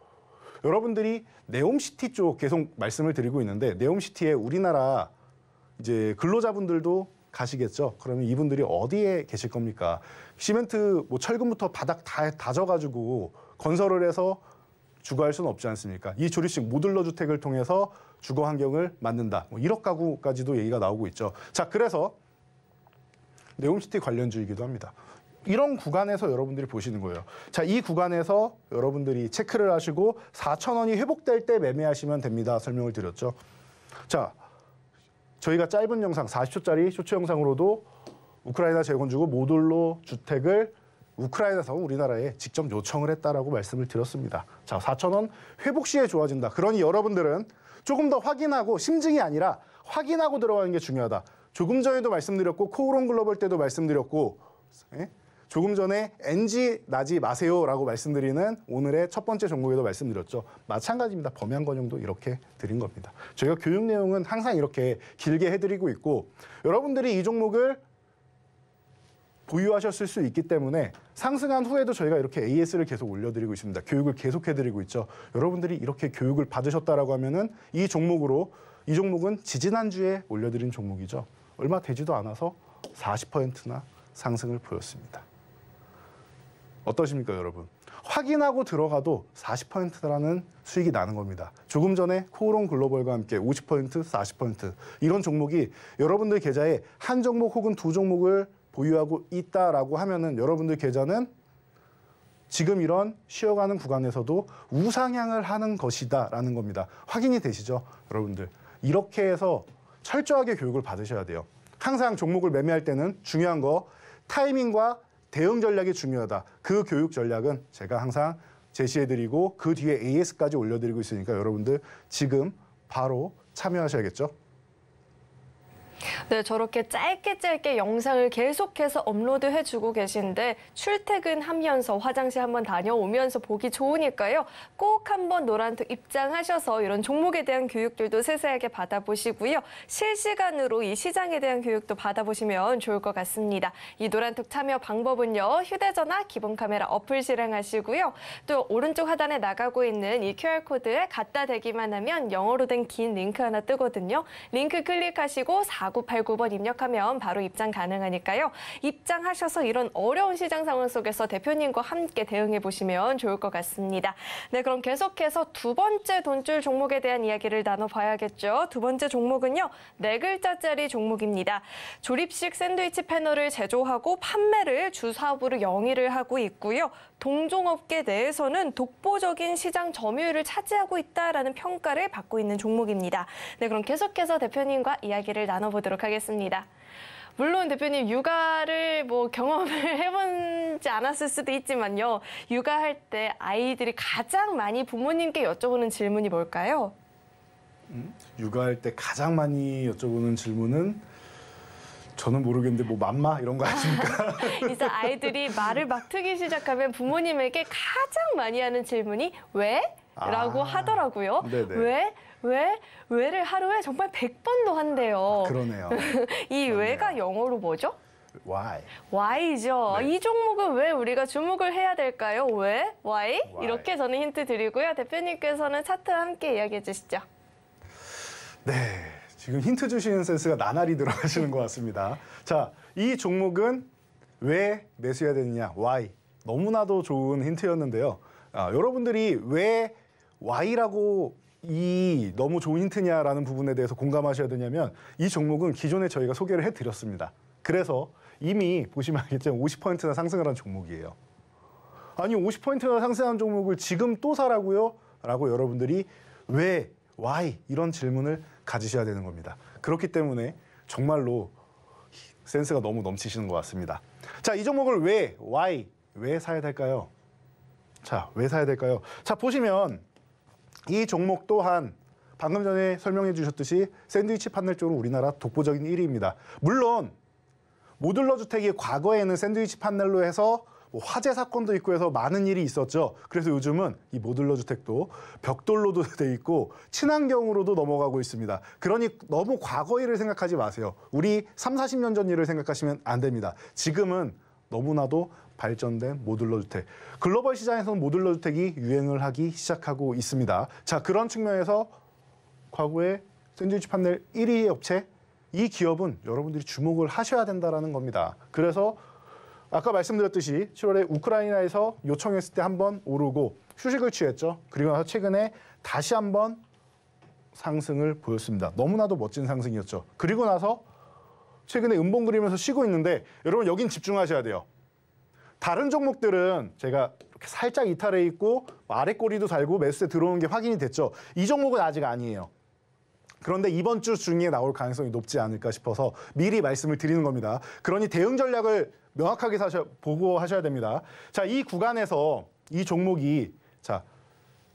여러분들이 네옴시티 쪽 계속 말씀을 드리고 있는데 네옴시티에 우리나라 이제 근로자분들도 가시겠죠. 그러면 이분들이 어디에 계실 겁니까? 시멘트, 철근부터 바닥 다 다져가지고 건설을 해서 주거할 수는 없지 않습니까? 이 조립식 모듈러 주택을 통해서 주거 환경을 만든다. 1억 가구까지도 얘기가 나오고 있죠. 자, 그래서 네옴시티 관련주이기도 합니다. 이런 구간에서 여러분들이 보시는 거예요. 자, 이 구간에서 여러분들이 체크를 하시고 4,000원이 회복될 때 매매하시면 됩니다. 설명을 드렸죠. 자, 저희가 짧은 영상 40초짜리 쇼츠 영상으로도 우크라이나 재건주고 모듈러 주택을 우크라이나에서 우리나라에 직접 요청을 했다라고 말씀을 드렸습니다. 자, 4,000원 회복 시에 좋아진다. 그러니 여러분들은 조금 더 확인하고 심증이 아니라 확인하고 들어가는 게 중요하다. 조금 전에도 말씀드렸고 코오롱 글로벌 때도 말씀드렸고 조금 전에 NG 나지 마세요라고 말씀드리는 오늘의 첫 번째 종목에도 말씀드렸죠. 마찬가지입니다. 범양건영도 이렇게 드린 겁니다. 저희가 교육 내용은 항상 이렇게 길게 해드리고 있고 여러분들이 이 종목을 보유하셨을 수 있기 때문에 상승한 후에도 저희가 이렇게 AS를 계속 올려드리고 있습니다. 교육을 계속해드리고 있죠. 여러분들이 이렇게 교육을 받으셨다라고 하면은 이 종목은 지지난주에 올려드린 종목이죠. 얼마 되지도 않아서 40%나 상승을 보였습니다. 어떠십니까, 여러분? 확인하고 들어가도 40%라는 수익이 나는 겁니다. 조금 전에 코오롱 글로벌과 함께 50%, 40% 이런 종목이 여러분들 계좌에 한 종목 혹은 두 종목을 보유하고 있다라고 하면은 여러분들 계좌는 지금 이런 쉬어가는 구간에서도 우상향을 하는 것이다라는 겁니다. 확인이 되시죠, 여러분들? 이렇게 해서 철저하게 교육을 받으셔야 돼요. 항상 종목을 매매할 때는 중요한 거 타이밍과 대응 전략이 중요하다. 그 교육 전략은 제가 항상 제시해드리고 그 뒤에 AS까지 올려드리고 있으니까 여러분들 지금 바로 참여하셔야겠죠. 네, 저렇게 짧게 영상을 계속해서 업로드해주고 계신데 출퇴근하면서 화장실 한번 다녀오면서 보기 좋으니까요. 꼭 한번 노란톡 입장하셔서 이런 종목에 대한 교육들도 세세하게 받아보시고요. 실시간으로 이 시장에 대한 교육도 받아보시면 좋을 것 같습니다. 이 노란톡 참여 방법은요. 휴대전화 기본 카메라 어플 실행하시고요. 또 오른쪽 하단에 나가고 있는 이 QR코드에 갖다 대기만 하면 영어로 된 긴 링크 하나 뜨거든요. 링크 클릭하시고 4989번 입력하면 바로 입장 가능하니까요. 입장하셔서 이런 어려운 시장 상황 속에서 대표님과 함께 대응해 보시면 좋을 것 같습니다. 네, 그럼 계속해서 두 번째 돈줄 종목에 대한 이야기를 나눠봐야겠죠. 두 번째 종목은요. 4글자짜리 종목입니다. 조립식 샌드위치 패널을 제조하고 판매를 주 사업으로 영위를 하고 있고요. 동종업계 내에서는 독보적인 시장 점유율을 차지하고 있다라는 평가를 받고 있는 종목입니다. 네, 그럼 계속해서 대표님과 이야기를 나눠보도록 하겠습니다. 물론 대표님 육아를 경험을 해보지 않았을 수도 있지만요. 육아할 때 아이들이 가장 많이 부모님께 여쭤보는 질문이 뭘까요? 육아할 때 가장 많이 여쭤보는 질문은 저는 모르겠는데 맘마 이런 거 아십니까? 이제 아이들이 말을 막 트기 시작하면 부모님에게 가장 많이 하는 질문이 왜? 라고 하더라고요. 네네. 왜를 하루에 정말 100번도 한대요. 그러네요. 이 그러네요. 왜가 영어로 뭐죠? Why? Why죠. 네. 이 종목은 왜 우리가 주목을 해야 될까요? 왜? Why? Why? 이렇게 저는 힌트 드리고요. 대표님께서는 차트와 함께 이야기해 주시죠. 네, 지금 힌트 주시는 센스가 나날이 들어가시는 것 같습니다. 자, 이 종목은 왜 매수해야 되느냐? Why? 너무나도 좋은 힌트였는데요. 여러분들이 왜 Why라고 이 너무 좋은 힌트냐라는 부분에 대해서 공감하셔야 되냐면 이 종목은 기존에 저희가 소개를 해드렸습니다. 그래서 이미 보시면 알겠지만 50%나 상승을 한 종목이에요. 아니 50%나 상승한 종목을 지금 또 사라고요? 라고 여러분들이 왜, why 이런 질문을 가지셔야 되는 겁니다. 그렇기 때문에 정말로 센스가 너무 넘치시는 것 같습니다. 자, 이 종목을 왜 사야 될까요? 자, 왜 사야 될까요? 자, 보시면 이 종목 또한 방금 전에 설명해 주셨듯이 샌드위치 판넬 쪽으로 우리나라 독보적인 1위입니다. 물론 모듈러 주택이 과거에는 샌드위치 판넬로 해서 화재 사건도 있고 해서 많은 일이 있었죠. 그래서 요즘은 이 모듈러 주택도 벽돌로도 돼 있고 친환경으로도 넘어가고 있습니다. 그러니 너무 과거 일을 생각하지 마세요. 우리 3, 40년 전 일을 생각하시면 안 됩니다. 지금은 너무나도 발전된 모듈러 주택. 글로벌 시장에서는 모듈러 주택이 유행을 하기 시작하고 있습니다. 자, 그런 측면에서 과거에 샌드위치 판넬 1위 업체, 이 기업은 여러분들이 주목을 하셔야 된다는 겁니다. 그래서 아까 말씀드렸듯이 7월에 우크라이나에서 요청했을 때 한번 오르고 휴식을 취했죠. 그리고 나서 최근에 다시 한번 상승을 보였습니다. 너무나도 멋진 상승이었죠. 그리고 나서 최근에 음봉 그리면서 쉬고 있는데 여러분 여긴 집중하셔야 돼요. 다른 종목들은 제가 이렇게 살짝 이탈해 있고 아래 꼬리도 달고 매수세 들어오는 게 확인이 됐죠. 이 종목은 아직 아니에요. 그런데 이번 주 중에 나올 가능성이 높지 않을까 싶어서 미리 말씀을 드리는 겁니다. 그러니 대응 전략을 명확하게 보고 하셔야 됩니다. 자, 이 구간에서 이 종목이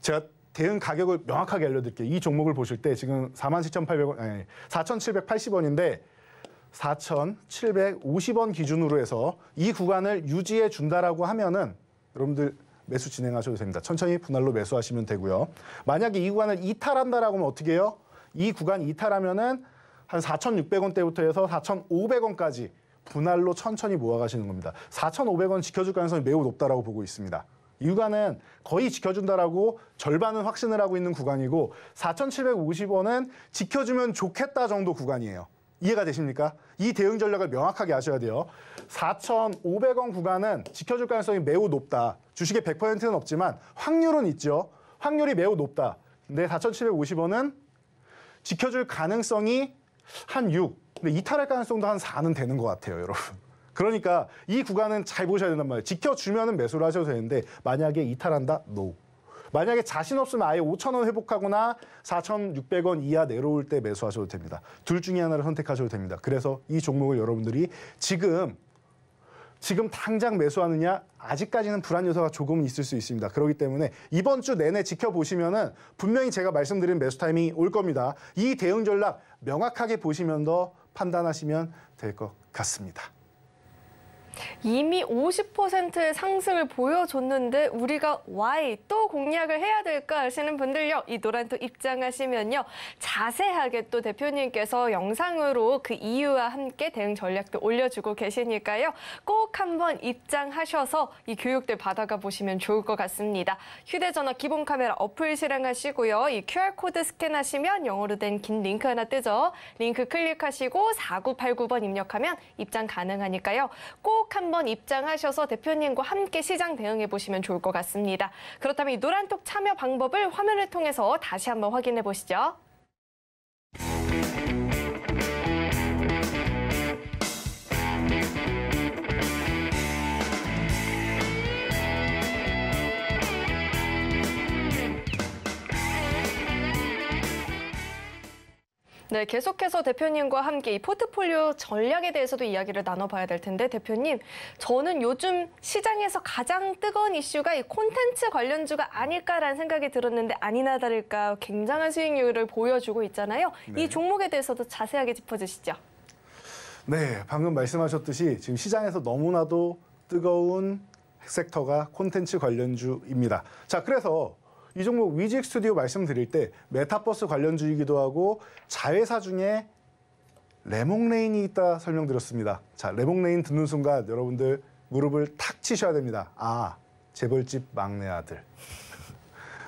제가 대응 가격을 명확하게 알려드릴게요. 이 종목을 보실 때 지금 47,800원, 4,780원인데 4,750원 기준으로 해서 이 구간을 유지해 준다라고 하면은 여러분들 매수 진행하셔도 됩니다. 천천히 분할로 매수하시면 되고요. 만약에 이 구간을 이탈한다라고 하면 어떻게 해요? 이 구간 이탈하면은 한 4,600원대부터 해서 4,500원까지 분할로 천천히 모아가시는 겁니다. 4,500원 지켜줄 가능성이 매우 높다라고 보고 있습니다. 이 구간은 거의 지켜준다라고 절반은 확신을 하고 있는 구간이고 4,750원은 지켜주면 좋겠다 정도 구간이에요. 이해가 되십니까? 이 대응 전략을 명확하게 아셔야 돼요. 4,500원 구간은 지켜줄 가능성이 매우 높다. 주식의 100%는 없지만 확률은 있죠. 확률이 매우 높다. 근데 4,750원은 지켜줄 가능성이 한 6. 근데 이탈할 가능성도 한 4는 되는 것 같아요, 여러분. 그러니까 이 구간은 잘 보셔야 된단 말이에요. 지켜주면 매수를 하셔도 되는데 만약에 이탈한다? NO. 만약에 자신 없으면 아예 5,000원 회복하거나 4,600원 이하 내려올 때 매수하셔도 됩니다. 둘 중에 하나를 선택하셔도 됩니다. 그래서 이 종목을 여러분들이 지금 지금 당장 매수하느냐? 아직까지는 불안 요소가 조금은 있을 수 있습니다. 그렇기 때문에 이번 주 내내 지켜보시면은 분명히 제가 말씀드린 매수 타이밍이 올 겁니다. 이 대응 전략 명확하게 보시면 더 판단하시면 될 것 같습니다. 이미 50%의 상승을 보여줬는데 우리가 why 또 공략을 해야 될까 하시는 분들요. 이 노란톡 입장하시면요. 자세하게 또 대표님께서 영상으로 그 이유와 함께 대응 전략도 올려주고 계시니까요. 꼭 한번 입장하셔서 이 교육들 받아가 보시면 좋을 것 같습니다. 휴대전화 기본 카메라 어플 실행하시고요. 이 QR코드 스캔하시면 영어로 된 긴 링크 하나 뜨죠. 링크 클릭하시고 4989번 입력하면 입장 가능하니까요. 꼭 한번 입장하셔서 대표님과 함께 시장 대응해 보시면 좋을 것 같습니다. 그렇다면 이 노란톡 참여 방법을 화면을 통해서 다시 한번 확인해 보시죠. 네, 계속해서 대표님과 함께 이 포트폴리오 전략에 대해서도 이야기를 나눠봐야 될 텐데 대표님, 저는 요즘 시장에서 가장 뜨거운 이슈가 이 콘텐츠 관련주가 아닐까라는 생각이 들었는데 아니나 다를까 굉장한 수익률을 보여주고 있잖아요. 네. 이 종목에 대해서도 자세하게 짚어주시죠. 네, 방금 말씀하셨듯이 지금 시장에서 너무나도 뜨거운 섹터가 콘텐츠 관련주입니다. 자, 그래서 이 종목 위직 스튜디오 말씀드릴 때 메타버스 관련주이기도 하고 자회사 중에 레몽레인이 있다 설명드렸습니다. 자, 레몽레인 듣는 순간 여러분들 무릎을 탁 치셔야 됩니다. 아, 재벌집 막내 아들.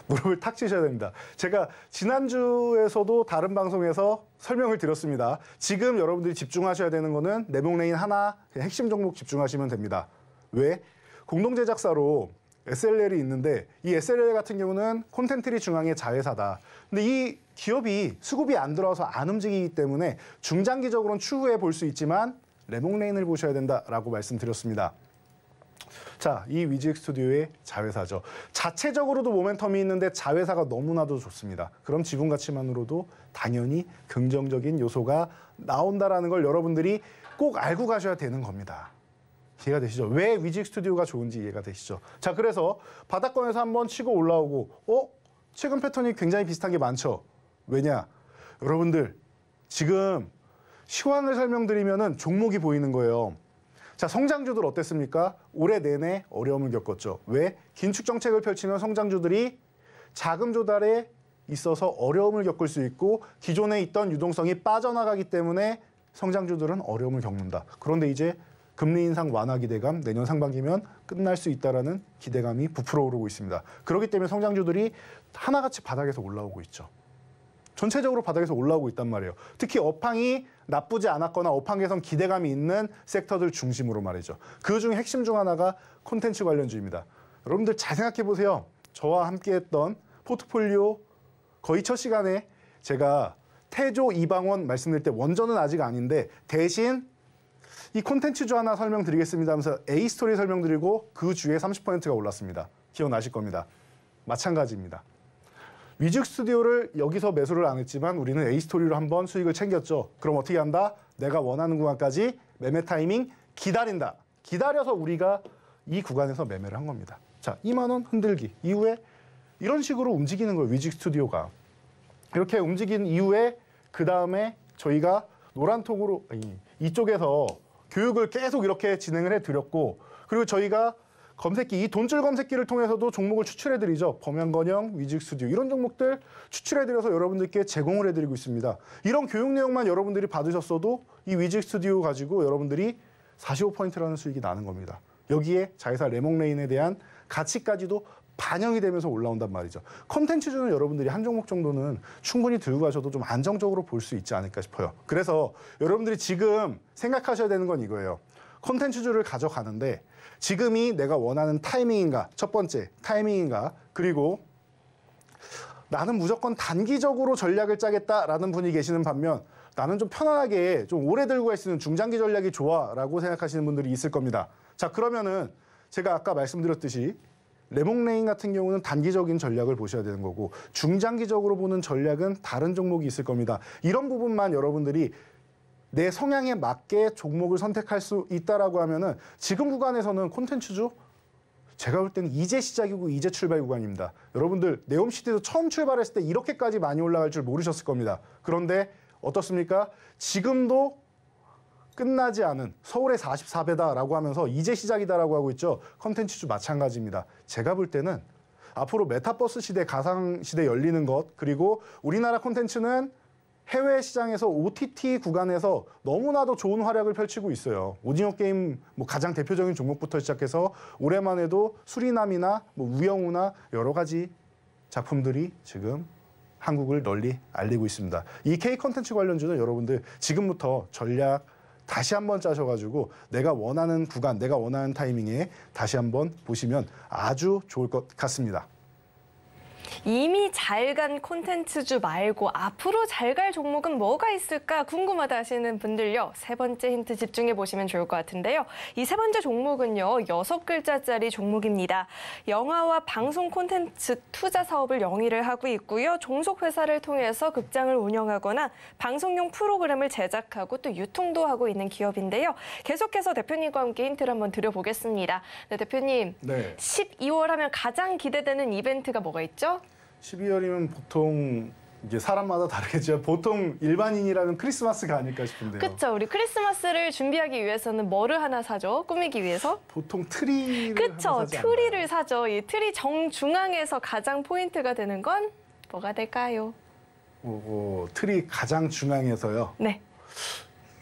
무릎을 탁 치셔야 됩니다. 제가 지난주에서도 다른 방송에서 설명을 드렸습니다. 지금 여러분들이 집중하셔야 되는 거는 레몽레인 하나 그냥 핵심 종목 집중하시면 됩니다. 왜? 공동제작사로 SLL이 있는데 이 SLL 같은 경우는 콘텐트리 중앙의 자회사다. 근데 이 기업이 수급이 안 들어와서 안 움직이기 때문에 중장기적으로는 추후에 볼 수 있지만 레몽레인을 보셔야 된다라고 말씀드렸습니다. 자, 이 위직 스튜디오의 자회사죠. 자체적으로도 모멘텀이 있는데 자회사가 너무나도 좋습니다. 그럼 지분 가치만으로도 당연히 긍정적인 요소가 나온다라는 걸 여러분들이 꼭 알고 가셔야 되는 겁니다. 이해가 되시죠? 왜 위직 스튜디오가 좋은지 이해가 되시죠? 자, 그래서 바닥권에서 한번 치고 올라오고 최근 패턴이 굉장히 비슷한 게 많죠? 왜냐? 여러분들 지금 시황을 설명드리면은 종목이 보이는 거예요. 자, 성장주들 어땠습니까? 올해 내내 어려움을 겪었죠. 왜? 긴축 정책을 펼치는 성장주들이 자금 조달에 있어서 어려움을 겪을 수 있고 기존에 있던 유동성이 빠져나가기 때문에 성장주들은 어려움을 겪는다. 그런데 이제 금리 인상 완화 기대감, 내년 상반기면 끝날 수 있다라는 기대감이 부풀어 오르고 있습니다. 그렇기 때문에 성장주들이 하나같이 바닥에서 올라오고 있죠. 전체적으로 바닥에서 올라오고 있단 말이에요. 특히 업황이 나쁘지 않았거나 업황 개선 기대감이 있는 섹터들 중심으로 말이죠. 그중 핵심 중 하나가 콘텐츠 관련주입니다. 여러분들 잘 생각해 보세요. 저와 함께했던 포트폴리오 거의 첫 시간에 제가 태조 이방원 말씀드릴 때 원전은 아직 아닌데 대신 이 콘텐츠주 하나 설명드리겠습니다 하면서 A스토리 설명드리고 그 주에 30%가 올랐습니다. 기억나실 겁니다. 마찬가지입니다. 위직 스튜디오를 여기서 매수를 안 했지만 우리는 A스토리로 한번 수익을 챙겼죠. 그럼 어떻게 한다? 내가 원하는 구간까지 매매 타이밍 기다린다. 기다려서 우리가 이 구간에서 매매를 한 겁니다. 자, 2만 원 흔들기 이후에 이런 식으로 움직이는 거예요. 위직 스튜디오가. 이렇게 움직인 이후에 그 다음에 저희가 노란톡으로 이쪽에서 교육을 계속 이렇게 진행을 해드렸고 그리고 저희가 검색기, 이 돈줄 검색기를 통해서도 종목을 추출해드리죠. 범양건영, 위직 스튜디오 이런 종목들 추출해드려서 여러분들께 제공을 해드리고 있습니다. 이런 교육 내용만 여러분들이 받으셨어도 이 위직 스튜디오 가지고 여러분들이 45%라는 수익이 나는 겁니다. 여기에 자회사 레몽레인에 대한 가치까지도 반영이 되면서 올라온단 말이죠. 콘텐츠주는 여러분들이 한 종목 정도는 충분히 들고 가셔도 좀 안정적으로 볼 수 있지 않을까 싶어요. 그래서 여러분들이 지금 생각하셔야 되는 건 이거예요. 콘텐츠주를 가져가는데 지금이 내가 원하는 타이밍인가? 첫 번째, 타이밍인가? 그리고 나는 무조건 단기적으로 전략을 짜겠다라는 분이 계시는 반면 나는 좀 편안하게 좀 오래 들고 갈 수 있는 중장기 전략이 좋아라고 생각하시는 분들이 있을 겁니다. 자, 그러면은 제가 아까 말씀드렸듯이 레몽레인 같은 경우는 단기적인 전략을 보셔야 되는 거고 중장기적으로 보는 전략은 다른 종목이 있을 겁니다. 이런 부분만 여러분들이 내 성향에 맞게 종목을 선택할 수 있다라고 하면은 지금 구간에서는 콘텐츠주 제가 볼 때는 이제 시작이고 이제 출발 구간입니다. 여러분들 네옴시티도 처음 출발했을 때 이렇게까지 많이 올라갈 줄 모르셨을 겁니다. 그런데 어떻습니까? 지금도 끝나지 않은 서울의 44배다라고 하면서 이제 시작이다라고 하고 있죠. 콘텐츠주 마찬가지입니다. 제가 볼 때는 앞으로 메타버스 시대, 가상 시대 열리는 것, 그리고 우리나라 콘텐츠는 해외 시장에서 OTT 구간에서 너무나도 좋은 활약을 펼치고 있어요. 오징어 게임 뭐 가장 대표적인 종목부터 시작해서 올해만 해도 수리남이나 뭐 우영우나 여러 가지 작품들이 지금 한국을 널리 알리고 있습니다. 이 K 콘텐츠 관련주는 여러분들 지금부터 전략 다시 한번 짜셔가지고 내가 원하는 구간, 내가 원하는 타이밍에 다시 한번 보시면 아주 좋을 것 같습니다. 이미 잘 간 콘텐츠주 말고 앞으로 잘 갈 종목은 뭐가 있을까 궁금하다 하시는 분들요. 세 번째 힌트 집중해 보시면 좋을 것 같은데요. 이 세 번째 종목은요. 6글자짜리 종목입니다. 영화와 방송 콘텐츠 투자 사업을 영위를 하고 있고요. 종속회사를 통해서 극장을 운영하거나 방송용 프로그램을 제작하고 또 유통도 하고 있는 기업인데요. 계속해서 대표님과 함께 힌트를 한번 드려보겠습니다. 네, 대표님. 네. 12월 하면 가장 기대되는 이벤트가 뭐가 있죠? 12월이면 보통 이게 사람마다 다르겠지만 보통 일반인이라면 크리스마스가 아닐까 싶은데요. 그렇죠. 우리 크리스마스를 준비하기 위해서는 뭐를 하나 사죠? 꾸미기 위해서? 보통 트리를 그렇죠. 하나 사지 트리를 않나요? 사죠. 이 트리 정중앙에서 가장 포인트가 되는 건 뭐가 될까요? 트리 가장 중앙에서요. 네.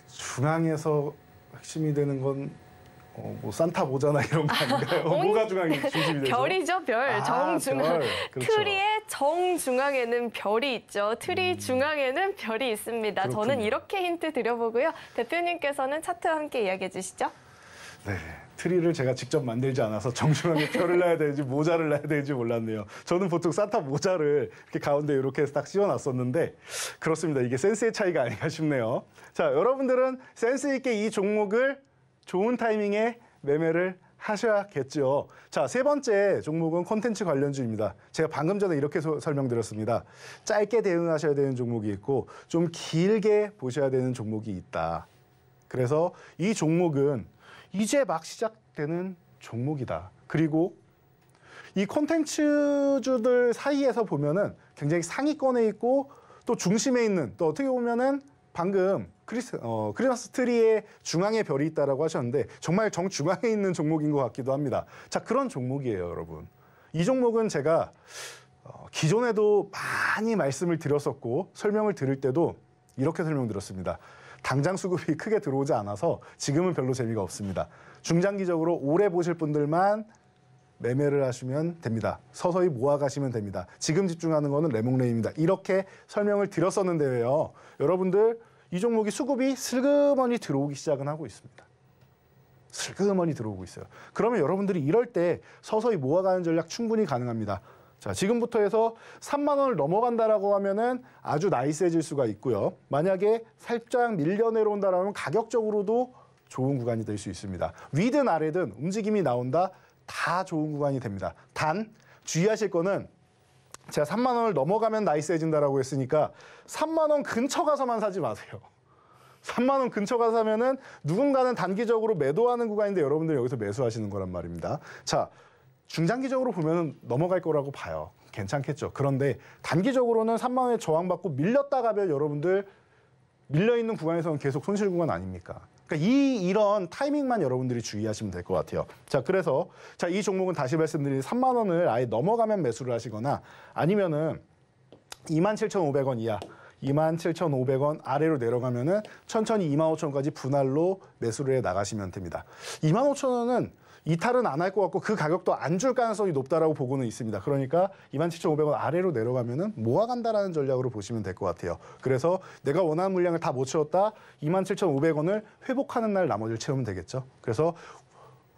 중앙에서 핵심이 되는 건 뭐 산타 모자나 이런 거 아닌가요? 뭐가 중심이 되죠? 별이죠, 별. 정중앙. 별. 그렇죠. 트리의 정중앙에는 별이 있죠. 트리 중앙에는 별이 있습니다. 저는 그렇군요. 이렇게 힌트 드려보고요. 대표님께서는 차트와 함께 이야기해 주시죠. 네. 트리를 제가 직접 만들지 않아서 정중앙에 별을 놔야 되는지 모자를 놔야 되는지 몰랐네요. 저는 보통 산타 모자를 이렇게 가운데 이렇게 해서 딱 씌워놨었는데 그렇습니다. 이게 센스의 차이가 아닌가 싶네요. 자, 여러분들은 센스 있게 이 종목을 좋은 타이밍에 매매를 하셔야겠죠. 자, 세 번째 종목은 콘텐츠 관련주입니다. 제가 방금 전에 이렇게 설명드렸습니다. 짧게 대응하셔야 되는 종목이 있고 좀 길게 보셔야 되는 종목이 있다. 그래서 이 종목은 이제 막 시작되는 종목이다. 그리고 이 콘텐츠주들 사이에서 보면은 굉장히 상위권에 있고 또 중심에 있는 또 어떻게 보면은 방금 크리스마스 트리의 중앙에 별이 있다라고 하셨는데 정말 정중앙에 있는 종목인 것 같기도 합니다. 자, 그런 종목이에요, 여러분. 이 종목은 제가 기존에도 많이 말씀을 드렸었고 설명을 드릴 때도 이렇게 설명드렸습니다. 당장 수급이 크게 들어오지 않아서 지금은 별로 재미가 없습니다. 중장기적으로 오래 보실 분들만 매매를 하시면 됩니다. 서서히 모아가시면 됩니다. 지금 집중하는 거는 레몽레이입니다. 이렇게 설명을 드렸었는데요. 여러분들 이 종목이 수급이 슬그머니 들어오기 시작은 하고 있습니다. 슬그머니 들어오고 있어요. 그러면 여러분들이 이럴 때 서서히 모아가는 전략 충분히 가능합니다. 자, 지금부터 해서 3만 원을 넘어간다라고 하면은 아주 나이스해질 수가 있고요. 만약에 살짝 밀려 내려온다라고 하면 가격적으로도 좋은 구간이 될 수 있습니다. 위든 아래든 움직임이 나온다. 다 좋은 구간이 됩니다. 단 주의하실 거는 제가 3만 원을 넘어가면 나이스해진다라고 했으니까 3만 원 근처 가서만 사지 마세요. 3만 원 근처 가서 사면은 누군가는 단기적으로 매도하는 구간인데 여러분들이 여기서 매수하시는 거란 말입니다. 자, 중장기적으로 보면 넘어갈 거라고 봐요. 괜찮겠죠. 그런데 단기적으로는 3만 원에 저항받고 밀렸다 가면 여러분들 밀려있는 구간에서는 계속 손실 구간 아닙니까? 그러니까 이런 타이밍만 여러분들이 주의하시면 될 것 같아요. 자, 그래서 이 종목은 다시 말씀드린 3만 원을 아예 넘어가면 매수를 하시거나 아니면은 27,500원 이하, 27,500원 아래로 내려가면은 천천히 25,000원까지 분할로 매수를 해 나가시면 됩니다. 25,000원은 이탈은 안 할 것 같고 그 가격도 안 줄 가능성이 높다라고 보고는 있습니다. 그러니까 27,500원 아래로 내려가면은 모아간다라는 전략으로 보시면 될 것 같아요. 그래서 내가 원하는 물량을 다 못 채웠다 27,500원을 회복하는 날 나머지를 채우면 되겠죠. 그래서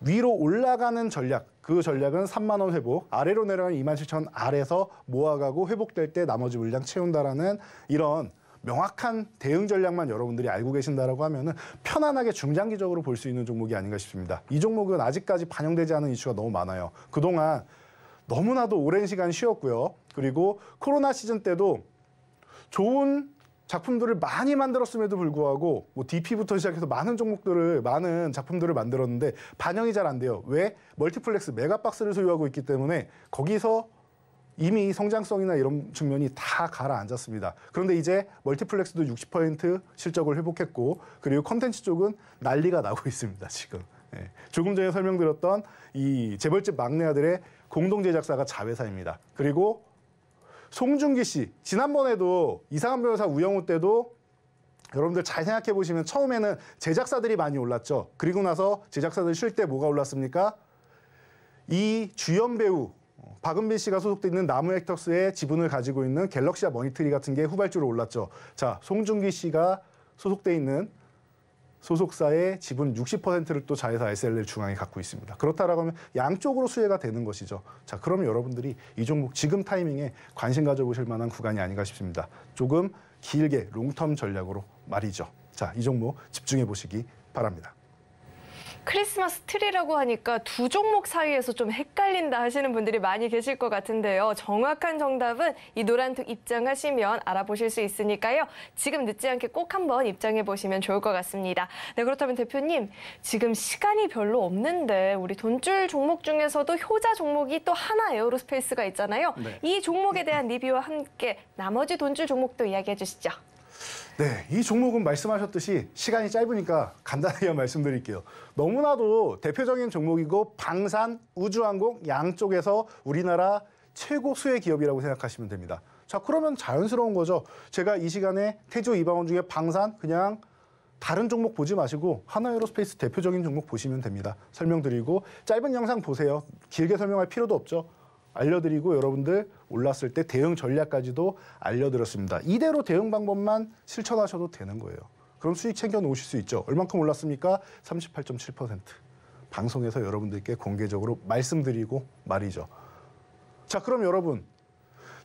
위로 올라가는 전략, 그 전략은 3만 원 회복, 아래로 내려가는 27,000원 아래에서 모아가고 회복될 때 나머지 물량 채운다라는 이런 명확한 대응 전략만 여러분들이 알고 계신다라고 하면은 편안하게 중장기적으로 볼 수 있는 종목이 아닌가 싶습니다. 이 종목은 아직까지 반영되지 않은 이슈가 너무 많아요. 그동안 너무나도 오랜 시간 쉬었고요. 그리고 코로나 시즌 때도 좋은 작품들을 많이 만들었음에도 불구하고 뭐 DP부터 시작해서 많은 종목들을 많은 작품들을 만들었는데 반영이 잘 안 돼요. 왜? 멀티플렉스 메가박스를 소유하고 있기 때문에 거기서 이미 성장성이나 이런 측면이 다 가라앉았습니다. 그런데 이제 멀티플렉스도 60% 실적을 회복했고 그리고 콘텐츠 쪽은 난리가 나고 있습니다. 지금. 예. 조금 전에 설명드렸던 이 재벌집 막내 아들의 공동 제작사가 자회사입니다. 그리고 송중기 씨, 지난번에도 이상한 변호사 우영우 때도 여러분들 잘 생각해 보시면 처음에는 제작사들이 많이 올랐죠. 그리고 나서 제작사들 쉴 때 뭐가 올랐습니까? 이 주연 배우 박은빈 씨가 소속돼 있는 나무액터스의 지분을 가지고 있는 갤럭시와 머니트리 같은 게 후발주로 올랐죠. 자, 송중기 씨가 소속돼 있는 소속사의 지분 60%를 또 자회사 SLL 중앙이 갖고 있습니다. 그렇다라고 하면 양쪽으로 수혜가 되는 것이죠. 자, 그러면 여러분들이 이 종목 지금 타이밍에 관심 가져보실 만한 구간이 아닌가 싶습니다. 조금 길게 롱텀 전략으로 말이죠. 자, 이 종목 집중해 보시기 바랍니다. 크리스마스 트리라고 하니까 두 종목 사이에서 좀 헷갈린다 하시는 분들이 많이 계실 것 같은데요. 정확한 정답은 이 노란톡 입장하시면 알아보실 수 있으니까요. 지금 늦지 않게 꼭 한번 입장해 보시면 좋을 것 같습니다. 네, 그렇다면 대표님, 지금 시간이 별로 없는데 우리 돈줄 종목 중에서도 효자 종목이 또 하나 에어로스페이스가 있잖아요. 네. 이 종목에 대한 리뷰와 함께 나머지 돈줄 종목도 이야기해 주시죠. 네, 이 종목은 말씀하셨듯이 시간이 짧으니까 간단하게 말씀드릴게요. 너무나도 대표적인 종목이고 방산, 우주항공 양쪽에서 우리나라 최고 수혜 기업이라고 생각하시면 됩니다. 자, 그러면 자연스러운 거죠. 제가 이 시간에 태조 이방원 중에 방산 그냥 다른 종목 보지 마시고 하나에어로스페이스 대표적인 종목 보시면 됩니다. 설명드리고 짧은 영상 보세요. 길게 설명할 필요도 없죠. 알려드리고 여러분들 올랐을 때 대응 전략까지도 알려드렸습니다. 이대로 대응 방법만 실천하셔도 되는 거예요. 그럼 수익 챙겨 놓으실 수 있죠. 얼만큼 올랐습니까? 38.7%. 방송에서 여러분들께 공개적으로 말씀드리고 말이죠. 자, 그럼 여러분.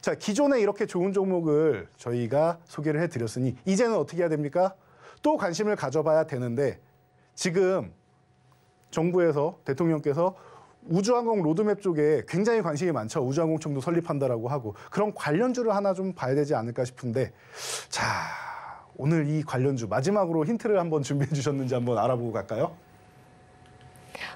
자, 기존에 이렇게 좋은 종목을 저희가 소개를 해드렸으니 이제는 어떻게 해야 됩니까? 또 관심을 가져봐야 되는데 지금 정부에서 대통령께서 우주항공 로드맵 쪽에 굉장히 관심이 많죠. 우주항공청도 설립한다라고 하고 그런 관련주를 하나 좀 봐야 되지 않을까 싶은데 자, 오늘 이 관련주 마지막으로 힌트를 한번 준비해 주셨는지 한번 알아보고 갈까요?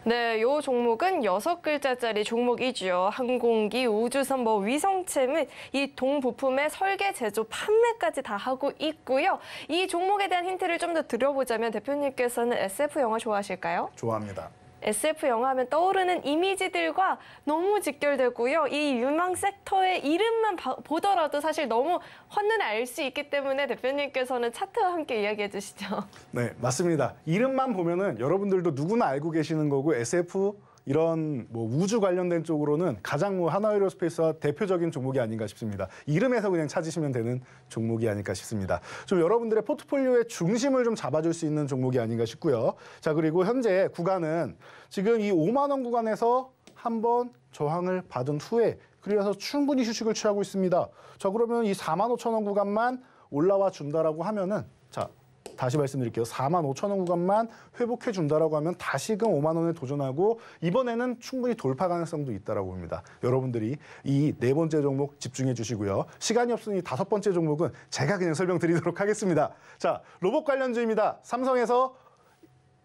네, 요 종목은 6글자짜리 종목이죠. 항공기, 우주선, 위성체 및 이 동부품의 설계, 제조, 판매까지 다 하고 있고요. 이 종목에 대한 힌트를 좀 더 드려보자면 대표님께서는 SF 영화 좋아하실까요? 좋아합니다. SF 영화 하면 떠오르는 이미지들과 너무 직결되고요. 이 유망 섹터의 이름만 보더라도 사실 너무 헌눈에 알 수 있기 때문에 대표님께서는 차트와 함께 이야기해 주시죠. 네, 맞습니다. 이름만 보면은 여러분들도 누구나 알고 계시는 거고 SF 이런 우주 관련된 쪽으로는 가장 하나에어로스페이스와 대표적인 종목이 아닌가 싶습니다. 이름에서 그냥 찾으시면 되는 종목이 아닐까 싶습니다. 좀 여러분들의 포트폴리오의 중심을 좀 잡아줄 수 있는 종목이 아닌가 싶고요. 자, 그리고 현재 구간은 지금 이 5만 원 구간에서 한번 저항을 받은 후에 그래서 충분히 휴식을 취하고 있습니다. 자, 그러면 이 4만 5천 원 구간만 올라와 준다라고 하면은 자, 다시 말씀드릴게요. 4만 5천 원 구간만 회복해 준다라고 하면 다시금 5만 원에 도전하고 이번에는 충분히 돌파 가능성도 있다라고 봅니다. 여러분들이 이 네 번째 종목 집중해 주시고요. 시간이 없으니 다섯 번째 종목은 제가 그냥 설명드리도록 하겠습니다. 자, 로봇 관련주입니다. 삼성에서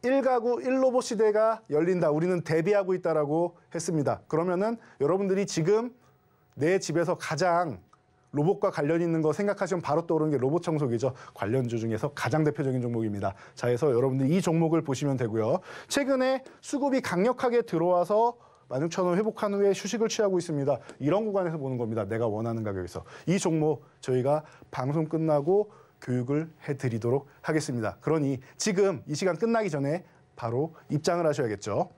1가구 1로봇 시대가 열린다. 우리는 대비하고 있다라고 했습니다. 그러면은 여러분들이 지금 내 집에서 가장 로봇과 관련 있는 거 생각하시면 바로 떠오르는 게 로봇 청소기죠. 관련주 중에서 가장 대표적인 종목입니다. 자, 해서 여러분들이 이 종목을 보시면 되고요. 최근에 수급이 강력하게 들어와서 16,000원 회복한 후에 휴식을 취하고 있습니다. 이런 구간에서 보는 겁니다. 내가 원하는 가격에서. 이 종목 저희가 방송 끝나고 교육을 해드리도록 하겠습니다. 그러니 지금 이 시간 끝나기 전에 바로 입장을 하셔야겠죠.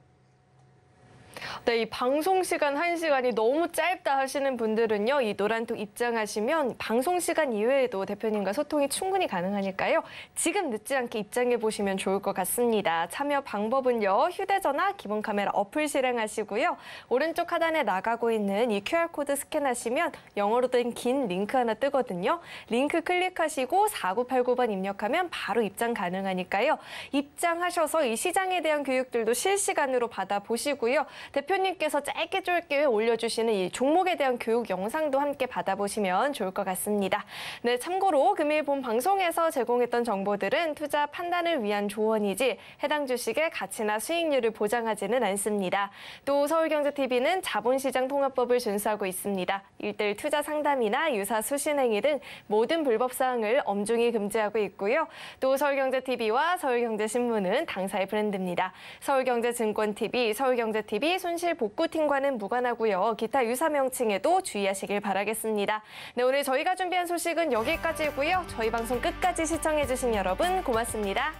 네, 이 방송 시간 1시간이 너무 짧다 하시는 분들은요. 이 노란톡 입장하시면 방송 시간 이외에도 대표님과 소통이 충분히 가능하니까요. 지금 늦지 않게 입장해 보시면 좋을 것 같습니다. 참여 방법은요. 휴대전화 기본 카메라 어플 실행하시고요. 오른쪽 하단에 나가고 있는 이 QR코드 스캔하시면 영어로 된 긴 링크 하나 뜨거든요. 링크 클릭하시고 4989번 입력하면 바로 입장 가능하니까요. 입장하셔서 이 시장에 대한 교육들도 실시간으로 받아보시고요. 대표님 대표님께서 짧게 짧게 올려주시는 이 종목에 대한 교육 영상도 함께 받아보시면 좋을 것 같습니다. 네, 참고로 금일 본 방송에서 제공했던 정보들은 투자 판단을 위한 조언이지 해당 주식의 가치나 수익률을 보장하지는 않습니다. 또 서울경제TV는 자본시장 통합법을 준수하고 있습니다. 1:1 투자 상담이나 유사 수신행위 등 모든 불법 사항을 엄중히 금지하고 있고요. 또 서울경제TV와 서울경제신문은 당사의 브랜드입니다. 서울경제증권TV, 서울경제TV 손실복구팀과는 무관하고요. 기타 유사 명칭에도 주의하시길 바라겠습니다. 네, 오늘 저희가 준비한 소식은 여기까지고요. 저희 방송 끝까지 시청해주신 여러분 고맙습니다.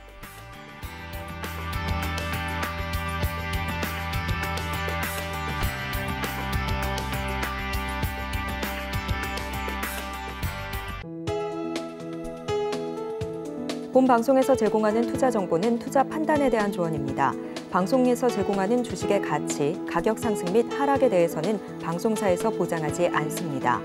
본 방송에서 제공하는 투자 정보는 투자 판단에 대한 조언입니다. 방송에서 제공하는 주식의 가치, 가격 상승 및 하락에 대해서는 방송사에서 보장하지 않습니다.